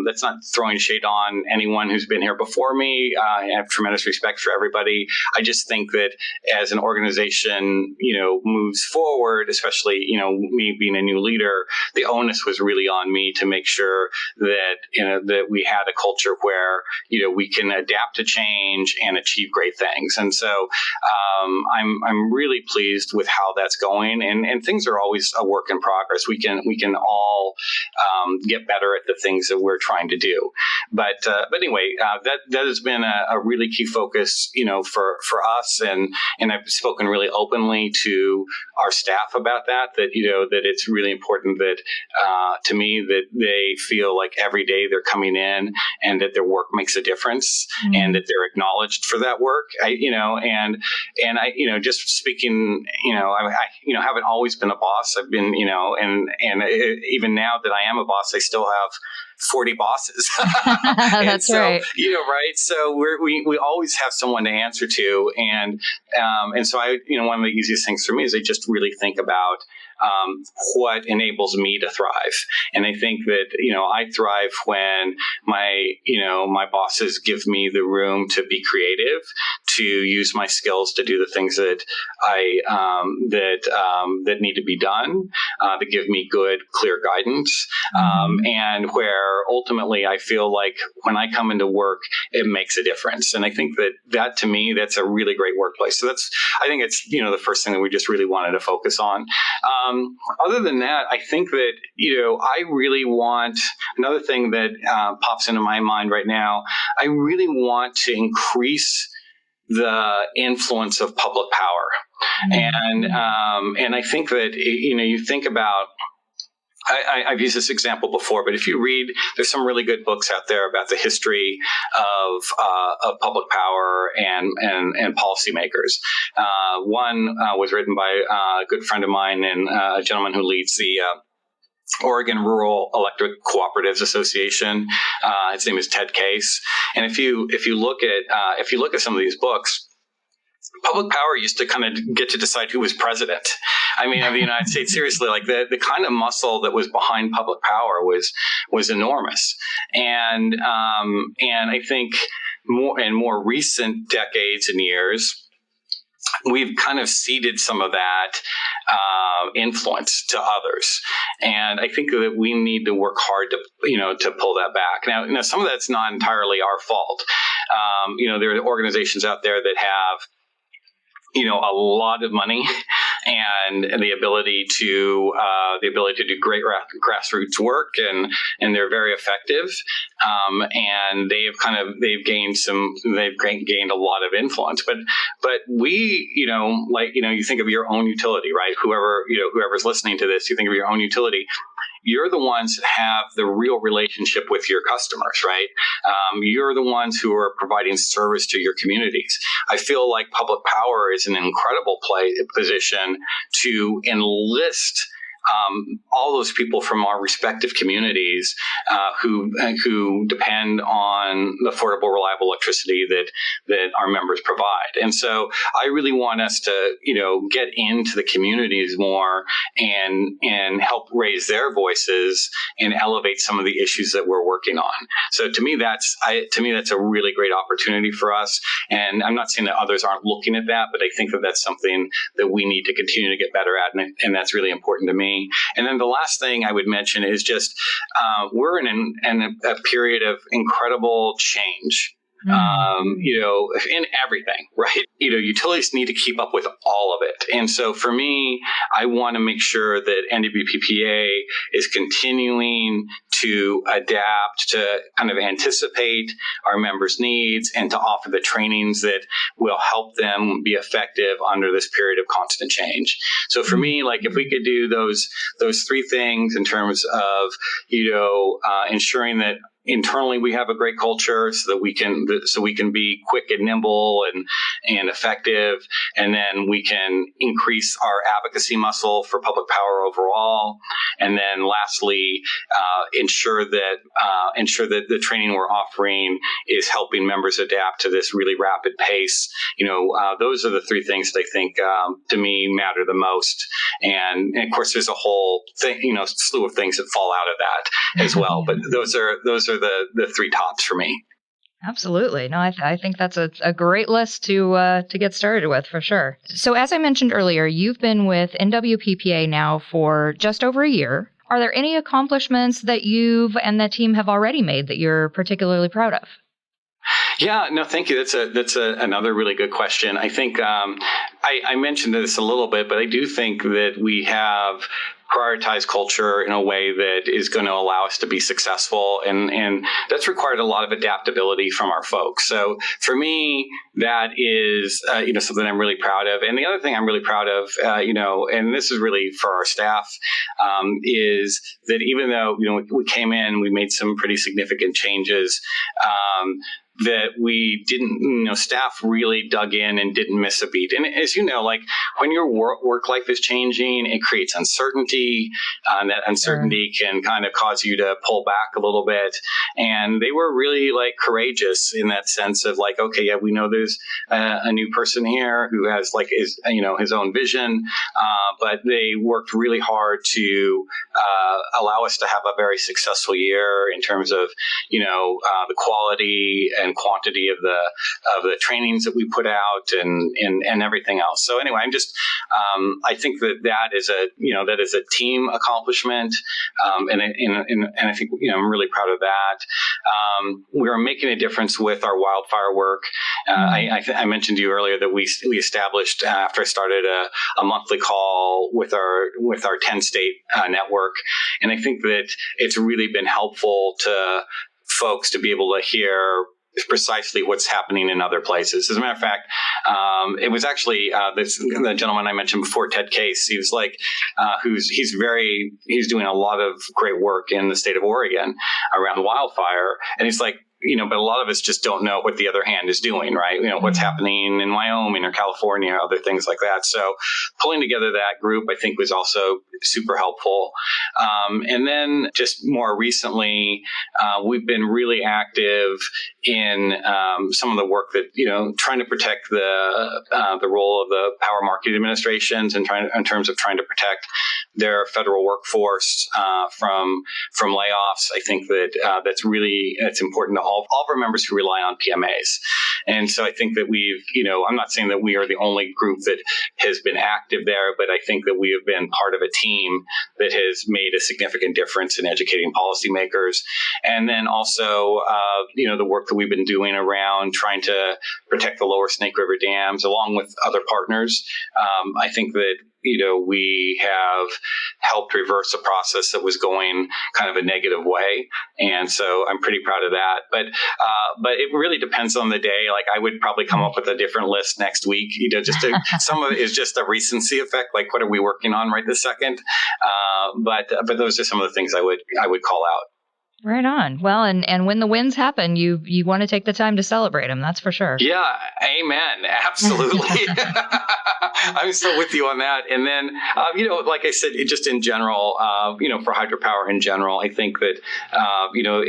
that's not throwing shade on anyone who's been here before me. I have tremendous respect for everybody. I just think that as an organization, moves forward, especially me being a new leader, the onus was really on me to make sure that we had a culture where we can adapt to change and achieve great things. And so I'm really pleased with how that's going. And things are always a work in progress. We can all get better at the things that we're trying to do. But anyway, that has been a really key focus, for us. And I've spoken really openly to our staff about that it's really important that to me that they feel like every day they're coming in and that their work makes a difference. And that they're acknowledged for that work. I just speaking, I haven't always been a boss. I've been, and even now that I am a boss, I still have 40 bosses. That's right. Right. So we always have someone to answer to. And so one of the easiest things for me is I just really think about what enables me to thrive. And I think that, I thrive when my bosses give me the room to be creative, to use my skills to do the things that that need to be done, that give me good, clear guidance. And where ultimately I feel like when I come into work, it makes a difference. And I think that to me, that's a really great workplace. So I think it's, the first thing that we just really wanted to focus on. Other than that, I think that, I really want another thing that pops into my mind right now. I really want to increase the influence of public power. And I think that, you think about, I've used this example before, but if you read, there's some really good books out there about the history of public power and policymakers. One was written by a good friend of mine and a gentleman who leads the Oregon Rural Electric Cooperatives Association. His name is Ted Case. And if you look at some of these books, public power used to kind of get to decide who was president. of the United States. Seriously, like the kind of muscle that was behind public power was enormous. And I think more recent decades and years, we've kind of ceded some of that influence to others, and I think that we need to work hard to pull that back. Now, some of that's not entirely our fault. There are organizations out there that have a lot of money and the ability to do great grassroots work, and they're very effective. And they've gained a lot of influence. But we, you think of your own utility, right? Whoever's listening to this, you think of your own utility. You're the ones that have the real relationship with your customers, right? You're the ones who are providing service to your communities. I feel like public power is an incredible position to enlist all those people from our respective communities who depend on the affordable, reliable electricity that our members provide. And so I really want us to, get into the communities more and help raise their voices and elevate some of the issues that we're working on. So to me, that's a really great opportunity for us. And I'm not saying that others aren't looking at that, but I think that that's something that we need to continue to get better at. And that's really important to me. And then the last thing I would mention is just we're in a period of incredible change. In everything, right? Utilities need to keep up with all of it. And so for me, I want to make sure that NWPPA is continuing to adapt, to kind of anticipate our members' needs, and to offer the trainings that will help them be effective under this period of constant change. So for me, like if we could do those three things in terms of, ensuring that internally we have a great culture so that we can be quick and nimble and effective, and then we can increase our advocacy muscle for public power overall, and then lastly ensure that the training we're offering is helping members adapt to this really rapid pace. Those are the three things that I think to me matter the most, and of course there's a whole thing, slew of things that fall out of that as well. But those are the three tops for me. Absolutely. No, I think that's a great list to get started with, for sure. So as I mentioned earlier, you've been with NWPPA now for just over a year. Are there any accomplishments that you've and the team have already made that you're particularly proud of? Yeah, no, thank you. That's another really good question. I think I mentioned this a little bit, but I do think that we have prioritize culture in a way that is going to allow us to be successful. And that's required a lot of adaptability from our folks. So for me, that is, something I'm really proud of. And the other thing I'm really proud of, and this is really for our staff, is that even though, we came in, we made some pretty significant changes, that we didn't, staff really dug in and didn't miss a beat. And as you know, like when your work life is changing, it creates uncertainty, and that uncertainty can kind of cause you to pull back a little bit. And they were really courageous in that sense of okay, yeah, we know there's a new person here who has his own vision, but they worked really hard to allow us to have a very successful year in terms of, the quality and quantity of the trainings that we put out and everything else. So anyway, I'm just I think that is a team accomplishment, and I think I'm really proud of that. We are making a difference with our wildfire work. I mentioned to you earlier that we established after I started a monthly call with our 10-state network, and I think that it's really been helpful to folks to be able to hear precisely what's happening in other places. As a matter of fact, it was actually the gentleman I mentioned before, Ted Case. He was he's doing a lot of great work in the state of Oregon around wildfire, and he's like, but a lot of us just don't know what the other hand is doing, right? What's happening in Wyoming or California, other things like that. So pulling together that group, I think, was also super helpful. And then just more recently, we've been really active in some of the work that, trying to protect the role of the power market administrations and in terms of trying to protect their federal workforce from layoffs. I think that it's important to all of our members who rely on PMAs. And so I think that I'm not saying that we are the only group that has been active there, but I think that we have been part of a team that has made a significant difference in educating policymakers. And then also, the work that we've been doing around trying to protect the lower Snake River dams along with other partners. I think that we have helped reverse a process that was going kind of a negative way. And so I'm pretty proud of that. But it really depends on the day. Like I would probably come up with a different list next week, some of it is just a recency effect. Like what are we working on right this second? But those are some of the things I would call out. Right on. Well, and when the wins happen, you want to take the time to celebrate them. That's for sure. Yeah. Amen. Absolutely. I'm still with you on that. And then, like I said, just in general, for hydropower in general, I think that,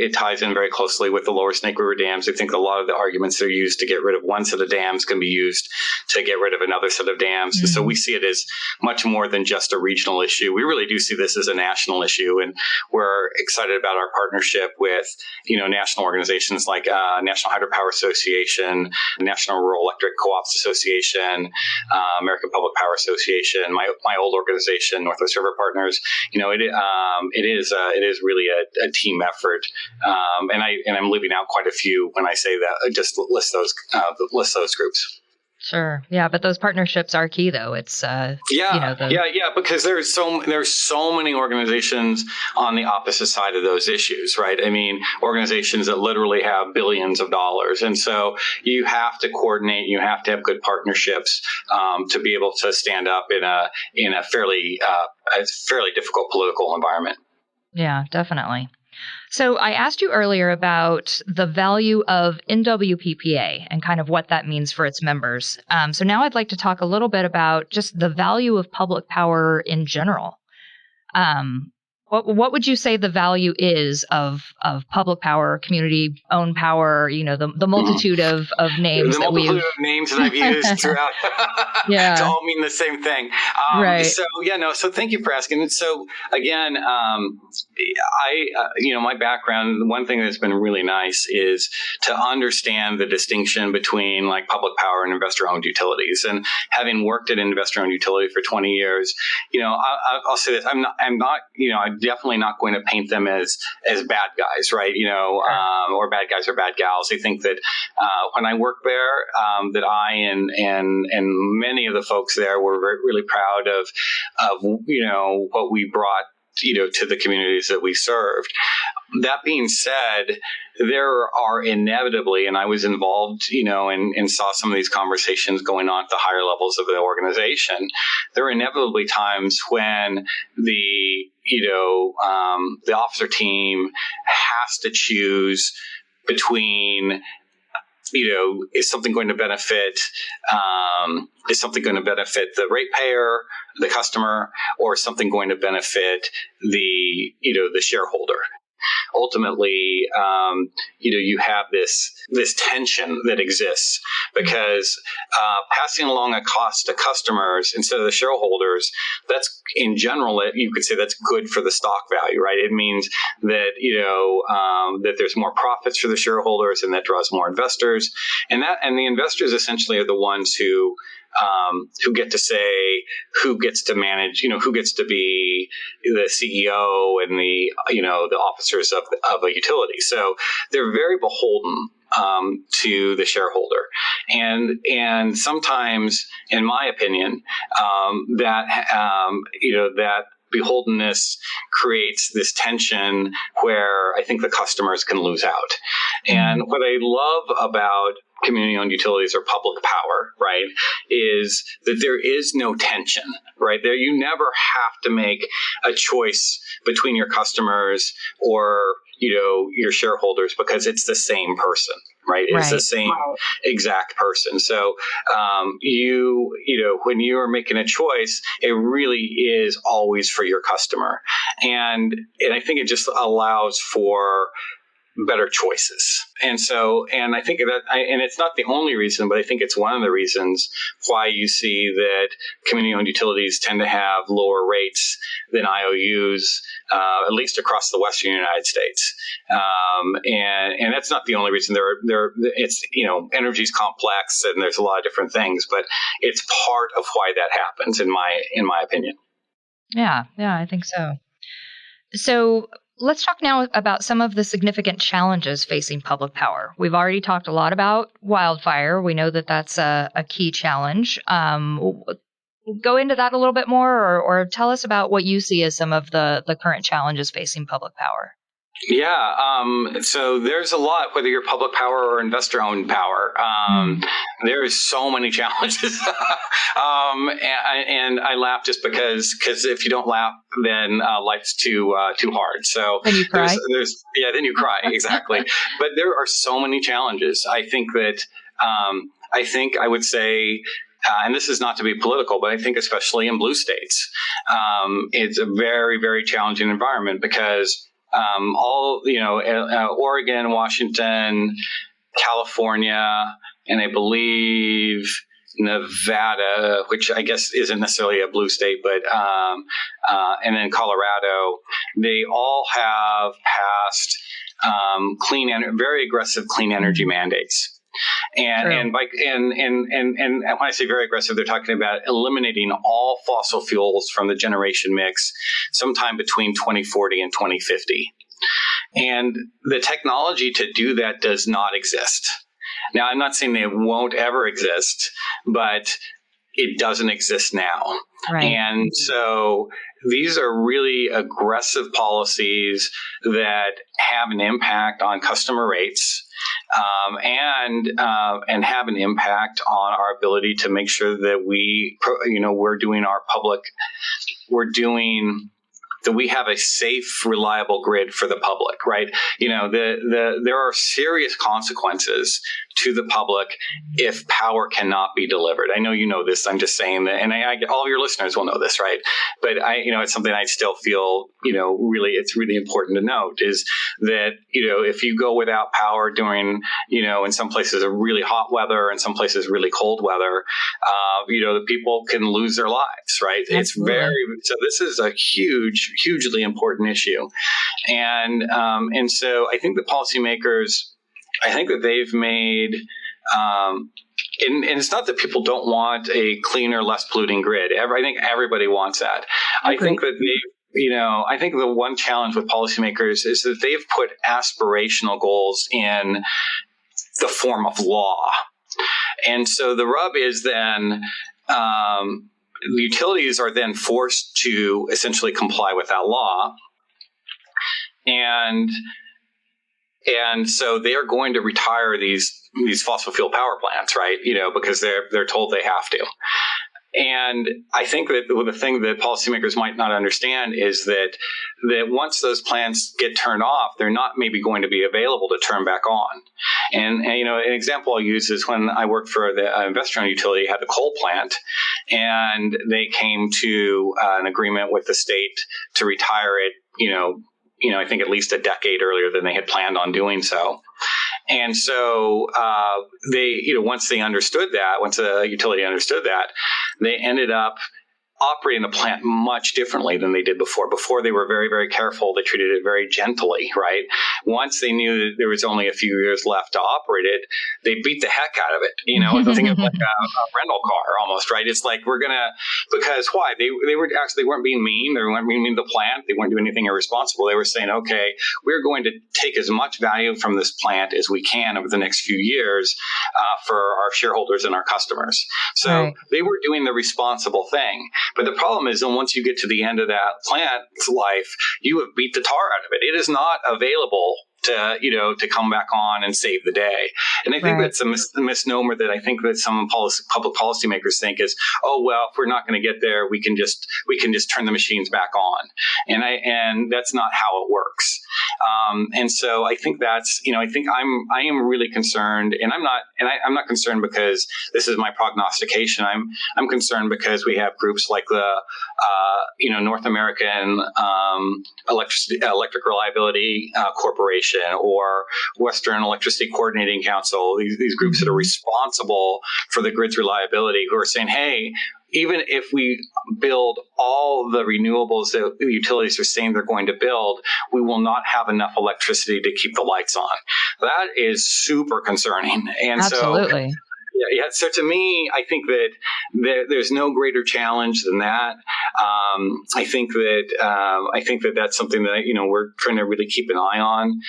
it ties in very closely with the lower Snake River dams. I think a lot of the arguments that are used to get rid of one set of dams can be used to get rid of another set of dams. Mm-hmm. And so we see it as much more than just a regional issue. We really do see this as a national issue. And we're excited about our partnership with, national organizations like National Hydropower Association, National Rural Electric Co-ops Association, American Public Power Association, my old organization, Northwest River Partners. It is really a team effort, and I'm leaving out quite a few when I say that. Just list those groups. Sure. Yeah, but those partnerships are key, though. It's because there's so many organizations on the opposite side of those issues, right? I mean, organizations that literally have billions of dollars, and so you have to coordinate. You have to have good partnerships to be able to stand up in a fairly difficult political environment. Yeah, definitely. So I asked you earlier about the value of NWPPA and kind of what that means for its members. So now I'd like to talk a little bit about just the value of public power in general. What would you say the value is of public power, community-owned power? The multitude of names that we've of names that I've used throughout. Yeah, to all mean the same thing. Right. So thank you for asking. So again, my background. One thing that's been really nice is to understand the distinction between like public power and investor-owned utilities. And having worked at an investor-owned utility for 20 years, I'll say this: I'm not definitely not going to paint them as bad guys, right? Or bad guys or bad gals. I think that when I worked there, that I and many of the folks there were really proud of what we brought to the communities that we served. That being said, there are inevitably, and I was involved, and saw some of these conversations going on at the higher levels of the organization. There are inevitably times when the officer team has to choose between, is something going to benefit the ratepayer, the customer, or is something going to benefit the shareholder? Ultimately, you have this tension that exists because passing along a cost to customers instead of the shareholders, that's in general, you could say that's good for the stock value, right? It means that, that there's more profits for the shareholders and that draws more investors. And the investors essentially are the ones who get to say who gets to manage, who gets to be the CEO and the officers of a utility. So they're very beholden to the shareholder, and sometimes, in my opinion, that beholdenness creates this tension where I think the customers can lose out. And what I love about community-owned utilities or public power, right, is that there is no tension, right? There, you never have to make a choice between your customers or, your shareholders because it's the same person, right? It's the same exact person. So, when you are making a choice, it really is always for your customer. And I think it just allows for better choices. And I think and it's not the only reason, but I think it's one of the reasons why you see that community-owned utilities tend to have lower rates than IOUs, at least across the Western United States. And that's not the only reason. It's, energy is complex and there's a lot of different things, but it's part of why that happens in my opinion. Yeah, I think so. So let's talk now about some of the significant challenges facing public power. We've already talked a lot about wildfire. We know that that's a key challenge. Go into that a little bit more or tell us about what you see as some of the current challenges facing public power. Yeah. So there's a lot, whether you're public power or investor-owned power. There's so many challenges. And I laugh just because if you don't laugh, then life's too hard. So then you cry. Then you cry. Exactly. But there are so many challenges. I think that I would say, and this is not to be political, but I think especially in blue states, it's a very, very challenging environment because Oregon, Washington, California, and I believe Nevada, which I guess isn't necessarily a blue state, but and then Colorado, they all have passed very aggressive clean energy mandates. And when I say very aggressive, they're talking about eliminating all fossil fuels from the generation mix sometime between 2040 and 2050. And the technology to do that does not exist. Now, I'm not saying it won't ever exist, but it doesn't exist now. Right. And so these are really aggressive policies that have an impact on customer rates. And have an impact on our ability to make sure that that we have a safe, reliable grid for the public, right? There are serious consequences to the public if power cannot be delivered. I know you know this. I'm just saying that, and all of your listeners will know this, right? But it's something I still feel, it's really important to note is that, if you go without power during, in some places a really hot weather, in some places really cold weather, the people can lose their lives, right? Absolutely. So this is a hugely important issue. And so I think the policymakers, I think that they've made, and it's not that people don't want a cleaner, less polluting grid. I think everybody wants that. I think that I think the one challenge with policymakers is that they've put aspirational goals in the form of law. And so the rub is then, the utilities are then forced to essentially comply with that law. And so they are going to retire these fossil fuel power plants, right? Because they're told they have to. And I think that the thing that policymakers might not understand is that once those plants get turned off, they're not maybe going to be available to turn back on. And an example I'll use is when I worked for the investor-owned utility, had the coal plant, and they came to an agreement with the state to retire it, I think at least a decade earlier than they had planned on doing so. And so once the utility understood that, they ended up operating the plant much differently than they did before. Before, they were very, very careful. They treated it very gently, right? Once they knew that there was only a few years left to operate it, they beat the heck out of it. Think of like a rental car almost, right? It's like because why? They weren't being mean. They weren't being mean to the plant. They weren't doing anything irresponsible. They were saying, okay, we're going to take as much value from this plant as we can over the next few years for our shareholders and our customers. So They were doing the responsible thing. But the problem is, then once you get to the end of that plant's life, you have beat the tar out of it. It is not available to come back on and save the day. And I think Right. that's a misnomer that I think that some public policymakers think is, oh, well, if we're not going to get there, we can just turn the machines back on. And that's not how it works. And so I think I am really concerned, and I'm not concerned because this is my prognostication. I'm concerned because we have groups like the North American Electric Reliability Corporation or Western Electricity Coordinating Council. These groups that are responsible for the grid's reliability, who are saying, hey, even if we build all the renewables that the utilities are saying they're going to build, we will not have enough electricity to keep the lights on. That is super concerning. And Absolutely. So to me, I think that there's no greater challenge than that. I think that that's something that we're trying to really keep an eye on.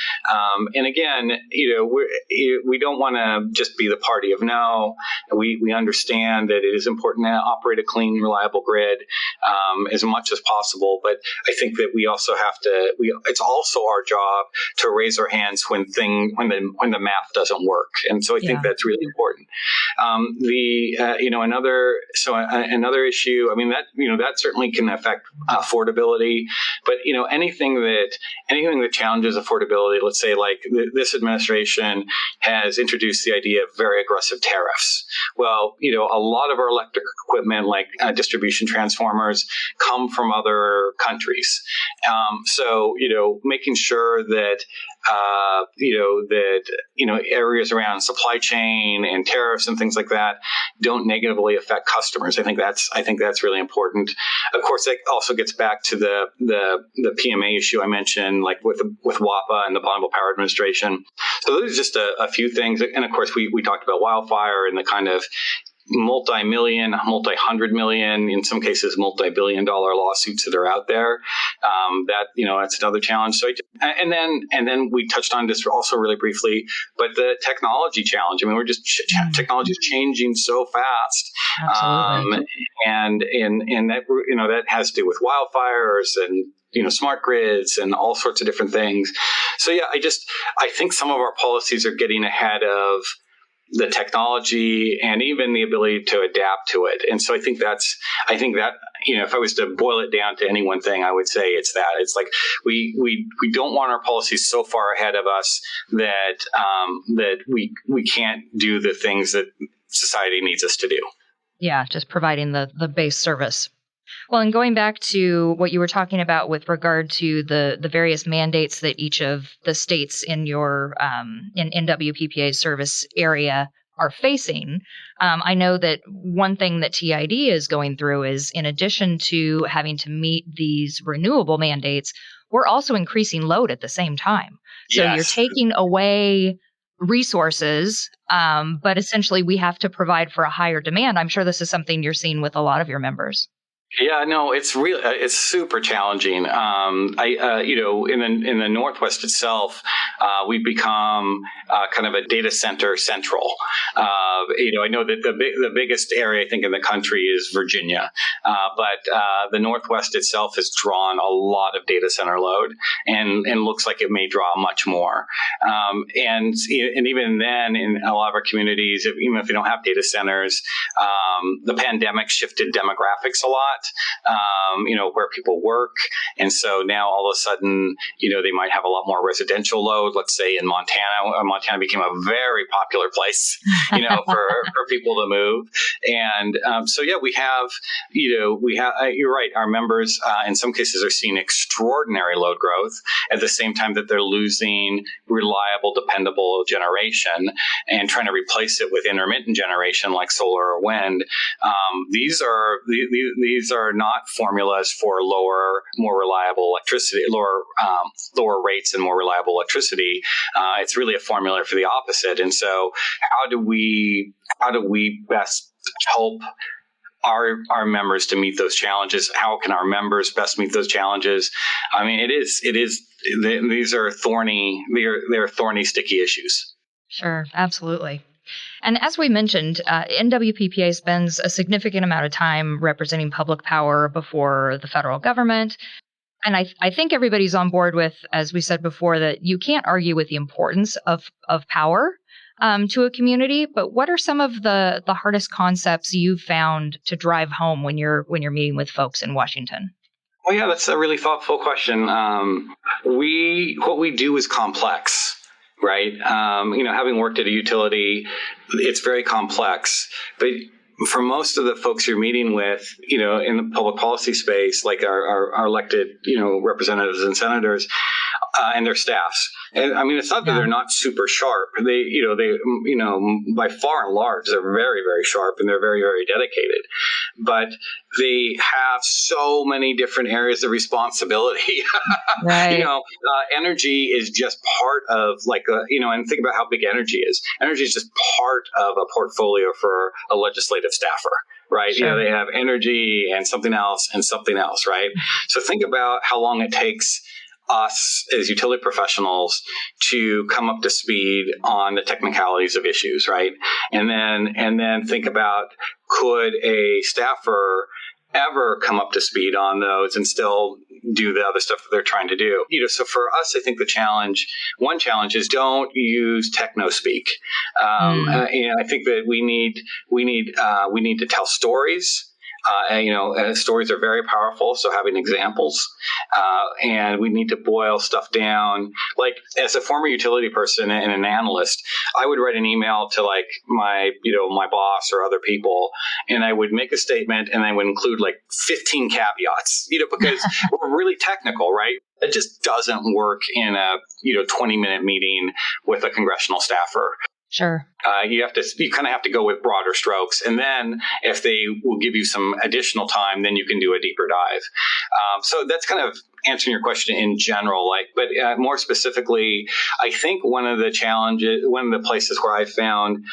And again, we don't want to just be the party of no. We understand that it is important to operate a clean, reliable grid as much as possible. But I think that we also have to. It's also our job to raise our hands when the math doesn't work. And so I think that's really important. Another issue, I mean, that certainly can affect affordability, but anything that challenges affordability, let's say like this administration has introduced the idea of very aggressive tariffs. Well, a lot of our electric equipment, like distribution transformers, come from other countries. So making sure that areas around supply chain and tariffs and things like that don't negatively affect customers. I think that's really important. Of course, that also gets back to the PMA issue I mentioned, like with WPPA and the Bonneville Power Administration. So those are just a few things. And of course, we talked about wildfire and the kind of multi-million, multi-hundred million, in some cases multi-billion-dollar lawsuits that are out there. That's another challenge. So, and then we touched on this also really briefly, but the technology challenge. I mean, technology is changing so fast. Absolutely. And that has to do with wildfires and smart grids and all sorts of different things. So yeah, I think some of our policies are getting ahead of the technology and even the ability to adapt to it. And so I think that if I was to boil it down to any one thing, I would say it's that. It's like we don't want our policies so far ahead of us that we can't do the things that society needs us to do. Yeah, just providing the base service. Well, and going back to what you were talking about with regard to the various mandates that each of the states in your in NWPPA's service area are facing, I know that one thing that TID is going through is, in addition to having to meet these renewable mandates, we're also increasing load at the same time. So You're taking away resources, but essentially we have to provide for a higher demand. I'm sure this is something you're seeing with a lot of your members. Yeah, no, it's real. It's super challenging. In the Northwest itself, we've become kind of a data center central. I know that the biggest area I think in the country is Virginia, but the Northwest itself has drawn a lot of data center load, and looks like it may draw much more. And even then, in a lot of our communities, even if they don't have data centers, the pandemic shifted demographics a lot. Where people work. And so now all of a sudden, they might have a lot more residential load. Let's say in Montana. Montana became a very popular place, for people to move. And we have, you're right. Our members, in some cases, are seeing extraordinary load growth at the same time that they're losing reliable, dependable generation and trying to replace it with intermittent generation like solar or wind. These are not formulas for lower, more reliable electricity, lower rates and more reliable electricity. It's really a formula for the opposite. And so, how do we best help our members to meet those challenges? How can our members best meet those challenges? I mean, these are thorny, they're thorny, sticky issues. Sure, absolutely. And as we mentioned, NWPPA spends a significant amount of time representing public power before the federal government. And I think everybody's on board with, as we said before, that you can't argue with the importance of power to a community. But what are some of the hardest concepts you've found to drive home when you're meeting with folks in Washington? Oh yeah, that's a really thoughtful question. What we do is complex, right? Having worked at a utility, it's very complex, but for most of the folks you're meeting with, in the public policy space, like our elected, representatives and senators, and their staffs. And I mean, it's not that they're not super sharp. They by far and large, they're very, very sharp and they're very, very dedicated. But they have so many different areas of responsibility. Right. Energy is just part of and think about how big energy is. Energy is just part of a portfolio for a legislative staffer. Right. Sure. They have energy and something else, right? So think about how long it takes us as utility professionals to come up to speed on the technicalities of issues, right? And then think about, could a staffer ever come up to speed on those and still do the other stuff that they're trying to do? So for us, I think one challenge is don't use techno speak. I think that we need to tell stories. Stories are very powerful. So having examples, and we need to boil stuff down. Like as a former utility person and an analyst, I would write an email to my boss or other people, and I would make a statement and I would include 15 caveats, because we're really technical, right? It just doesn't work in a 20-minute meeting with a congressional staffer. Sure. You kind of have to go with broader strokes. And then if they will give you some additional time, then you can do a deeper dive. So that's kind of answering your question in general, but more specifically, I think one of the places where I found,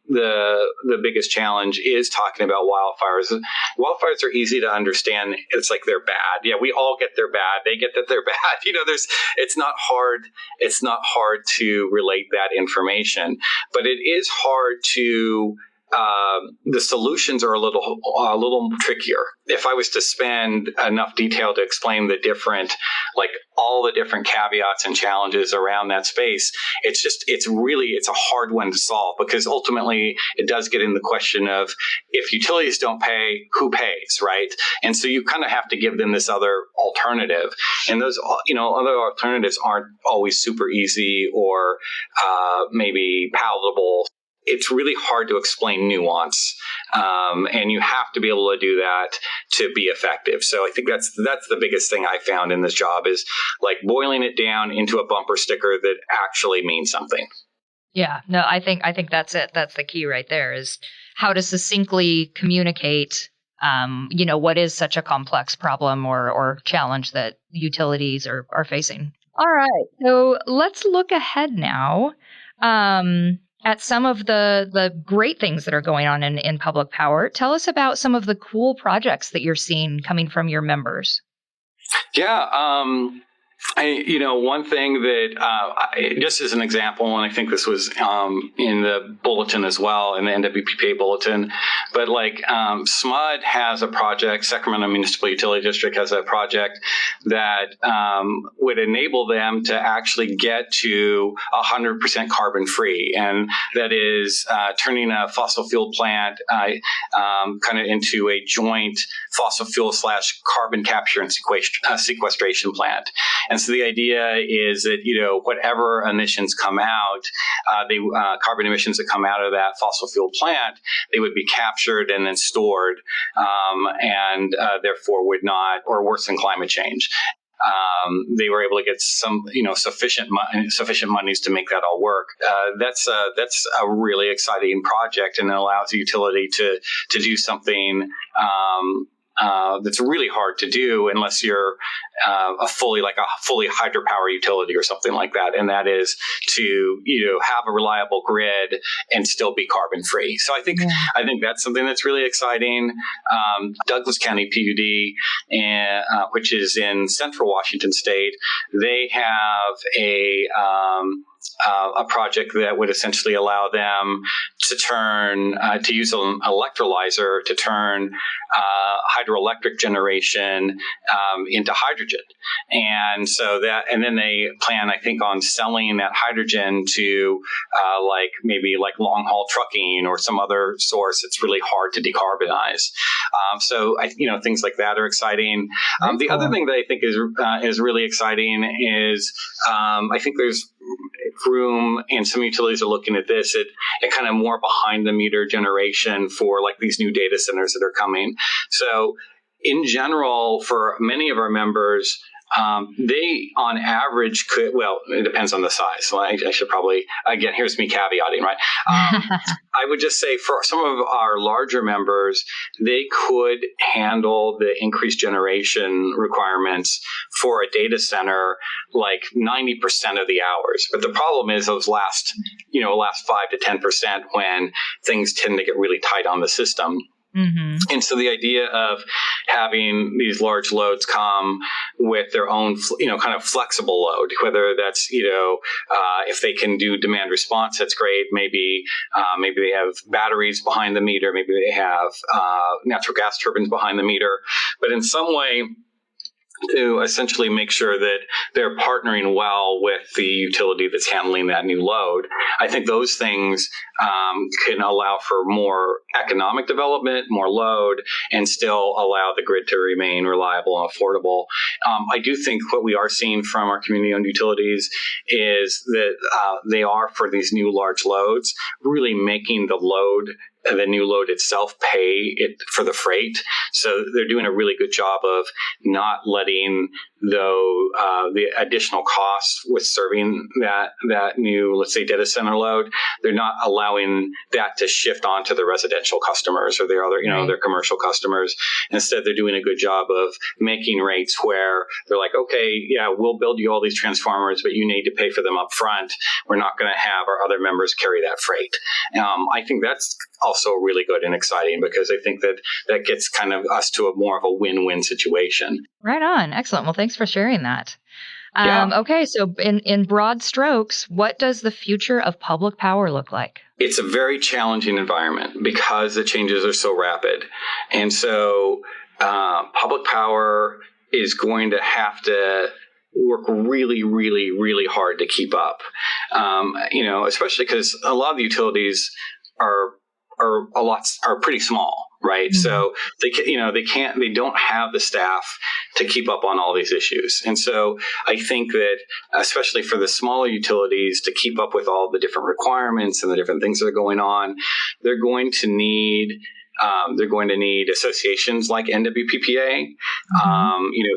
the biggest challenge is talking about wildfires. Wildfires are easy to understand. It's like they're bad. Yeah, we all get they're bad. They get that they're bad. It's not hard. It's not hard to relate that information, but it is hard to. The solutions are a little trickier. If I was to spend enough detail to explain all the different caveats and challenges around that space, it's a hard one to solve, because ultimately it does get in the question of, if utilities don't pay, who pays, right? And so you kind of have to give them this other alternative, and those other alternatives aren't always super easy or maybe palatable. It's really hard to explain nuance, and you have to be able to do that to be effective. So I think that's the biggest thing I found in this job, is boiling it down into a bumper sticker that actually means something. Yeah, no, I think that's it. That's the key right there, is how to succinctly communicate, what is such a complex problem or challenge that utilities are facing. All right, so let's look ahead now. At some of the great things that are going on in public power. Tell us about some of the cool projects that you're seeing coming from your members. Yeah. One thing that, just as an example, and I think this was in the bulletin as well, in the NWPPA bulletin, but SMUD has a project, Sacramento Municipal Utility District has a project that would enable them to actually get to 100% carbon free, and that is turning a fossil fuel plant kind of into a joint fossil fuel / carbon capture and sequestration plant. And so the idea is that, whatever emissions come out, carbon emissions that come out of that fossil fuel plant, they would be captured and then stored, and therefore would not, or worsen climate change. They were able to get some, sufficient monies to make that all work. That's a really exciting project, and it allows the utility to do something that's really hard to do unless you're a fully hydropower utility or something like that, and that is to have a reliable grid and still be carbon free. So I think that's something that's really exciting. Douglas County PUD, which is in central Washington State, they have a project that would essentially allow them to use an electrolyzer to turn hydroelectric generation into hydrogen. And then they plan, I think, on selling that hydrogen to maybe long haul trucking or some other source that's really hard to decarbonize. Things like that are exciting. The other thing that I think is really exciting is I think there's room, and some utilities are looking at this at kind of more behind the meter generation for these new data centers that are coming. So in general, for many of our members, they on average it depends on the size. So I should probably, again, here's me caveating, right? I would just say for some of our larger members, they could handle the increased generation requirements for a data center 90% of the hours. But the problem is those last 5 to 10% when things tend to get really tight on the system. Mm-hmm. And so the idea of having these large loads come with their own, kind of flexible load, whether that's, if they can do demand response, that's great. Maybe they have batteries behind the meter. Maybe they have natural gas turbines behind the meter. But in some way, to essentially make sure that they're partnering well with the utility that's handling that new load. I think those things can allow for more economic development, more load, and still allow the grid to remain reliable and affordable. I do think what we are seeing from our community-owned utilities is that they are, for these new large loads, really making the new load itself pay it for the freight. So they're doing a really good job of not letting the additional costs with serving that new, let's say, data center load. They're not allowing that to shift onto the residential customers or their other, their commercial customers. Instead, they're doing a good job of making rates where they're like, okay, yeah, we'll build you all these transformers, but you need to pay for them up front. We're not going to have our other members carry that freight. I think that's also really good and exciting because I think that gets kind of us to more of a win-win situation. Right on. Excellent. Well, thanks for sharing that. Yeah. Okay, so in broad strokes, what does the future of public power look like? It's a very challenging environment because the changes are so rapid. And so public power is going to have to work really, really, really hard to keep up, especially because a lot of the utilities are pretty small, right? Mm-hmm. So they don't have the staff to keep up on all these issues. And so I think that especially for the smaller utilities to keep up with all the different requirements and the different things that are going on, they're going to need associations like NWPPA,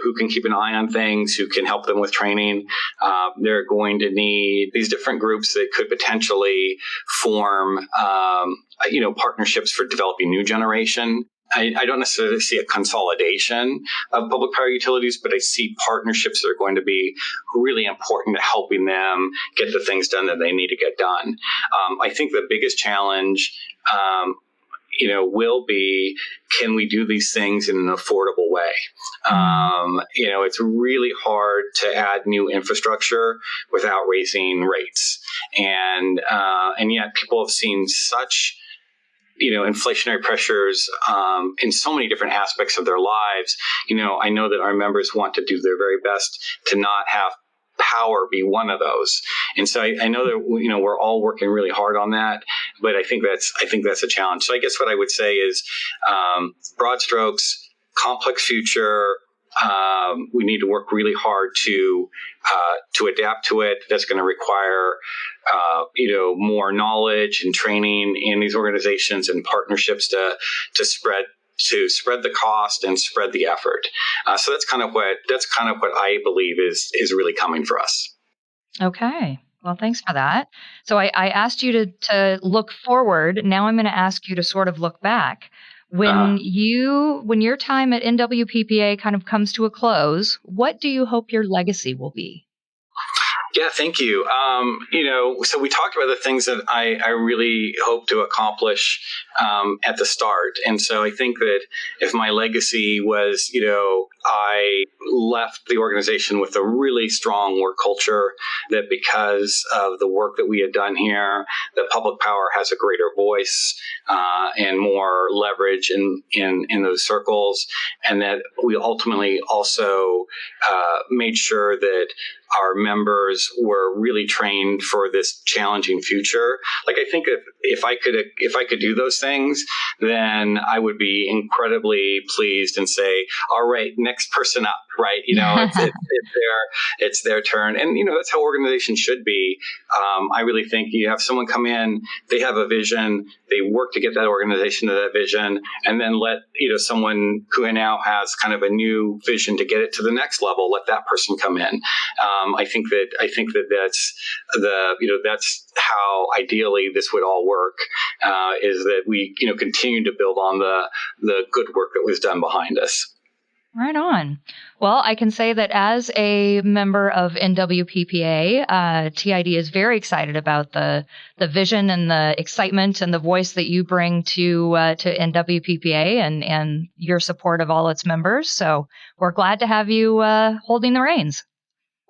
who can keep an eye on things, who can help them with training. They're going to need these different groups that could potentially form, partnerships for developing new generation. I don't necessarily see a consolidation of public power utilities, but I see partnerships that are going to be really important to helping them get the things done that they need to get done. I think the biggest challenge will be, can we do these things in an affordable way? It's really hard to add new infrastructure without raising rates. And yet people have seen such, inflationary pressures in so many different aspects of their lives. I know that our members want to do their very best to not have power be one of those. And so I know that, we're all working really hard on that, but I think that's a challenge. So I guess what I would say is, broad strokes, complex future. We need to work really hard to adapt to it. That's going to require, more knowledge and training in these organizations and partnerships to spread the cost and spread the effort. So that's kind of what I believe is really coming for us. Okay. Well, thanks for that. So I asked you to look forward. Now I'm going to ask you to sort of look back. When your time at NWPPA kind of comes to a close, what do you hope your legacy will be? Yeah, thank you. So we talked about the things that I really hope to accomplish at the start. And so I think that if my legacy was, I left the organization with a really strong work culture, that because of the work that we had done here, that public power has a greater voice and more leverage in those circles, and that we ultimately also made sure that our members were really trained for this challenging future. Like, I think if I could do those things, then I would be incredibly pleased and say, all right, next person up, right? It's their turn. And, that's how organizations should be. I really think you have someone come in, they have a vision, they work to get that organization to that vision, and then let, someone who now has kind of a new vision to get it to the next level, let that person come in. I think that that's how ideally this would all work, is that we, continue to build on the good work that was done behind us. Right on. Well, I can say that as a member of NWPPA, TID is very excited about the vision and the excitement and the voice that you bring to NWPPA and your support of all its members. So we're glad to have you holding the reins.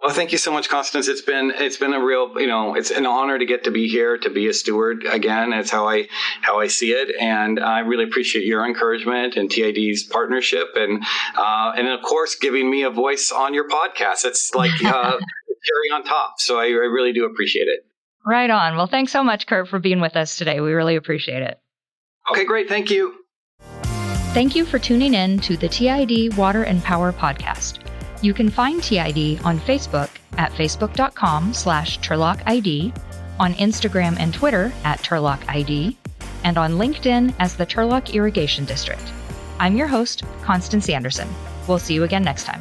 Well, thank you so much, Constance. It's been a real, it's an honor to get to be here, to be a steward again. It's how I see it, and I really appreciate your encouragement and TID's partnership, and of course giving me a voice on your podcast. It's like cherry on top. So I really do appreciate it. Right on. Well, thanks so much, Kurt, for being with us today. We really appreciate it. Okay, great. Thank you. Thank you for tuning in to the TID Water and Power Podcast. You can find TID on Facebook at facebook.com/TurlockID, on Instagram and Twitter at TurlockID, and on LinkedIn as the Turlock Irrigation District. I'm your host, Constance Anderson. We'll see you again next time.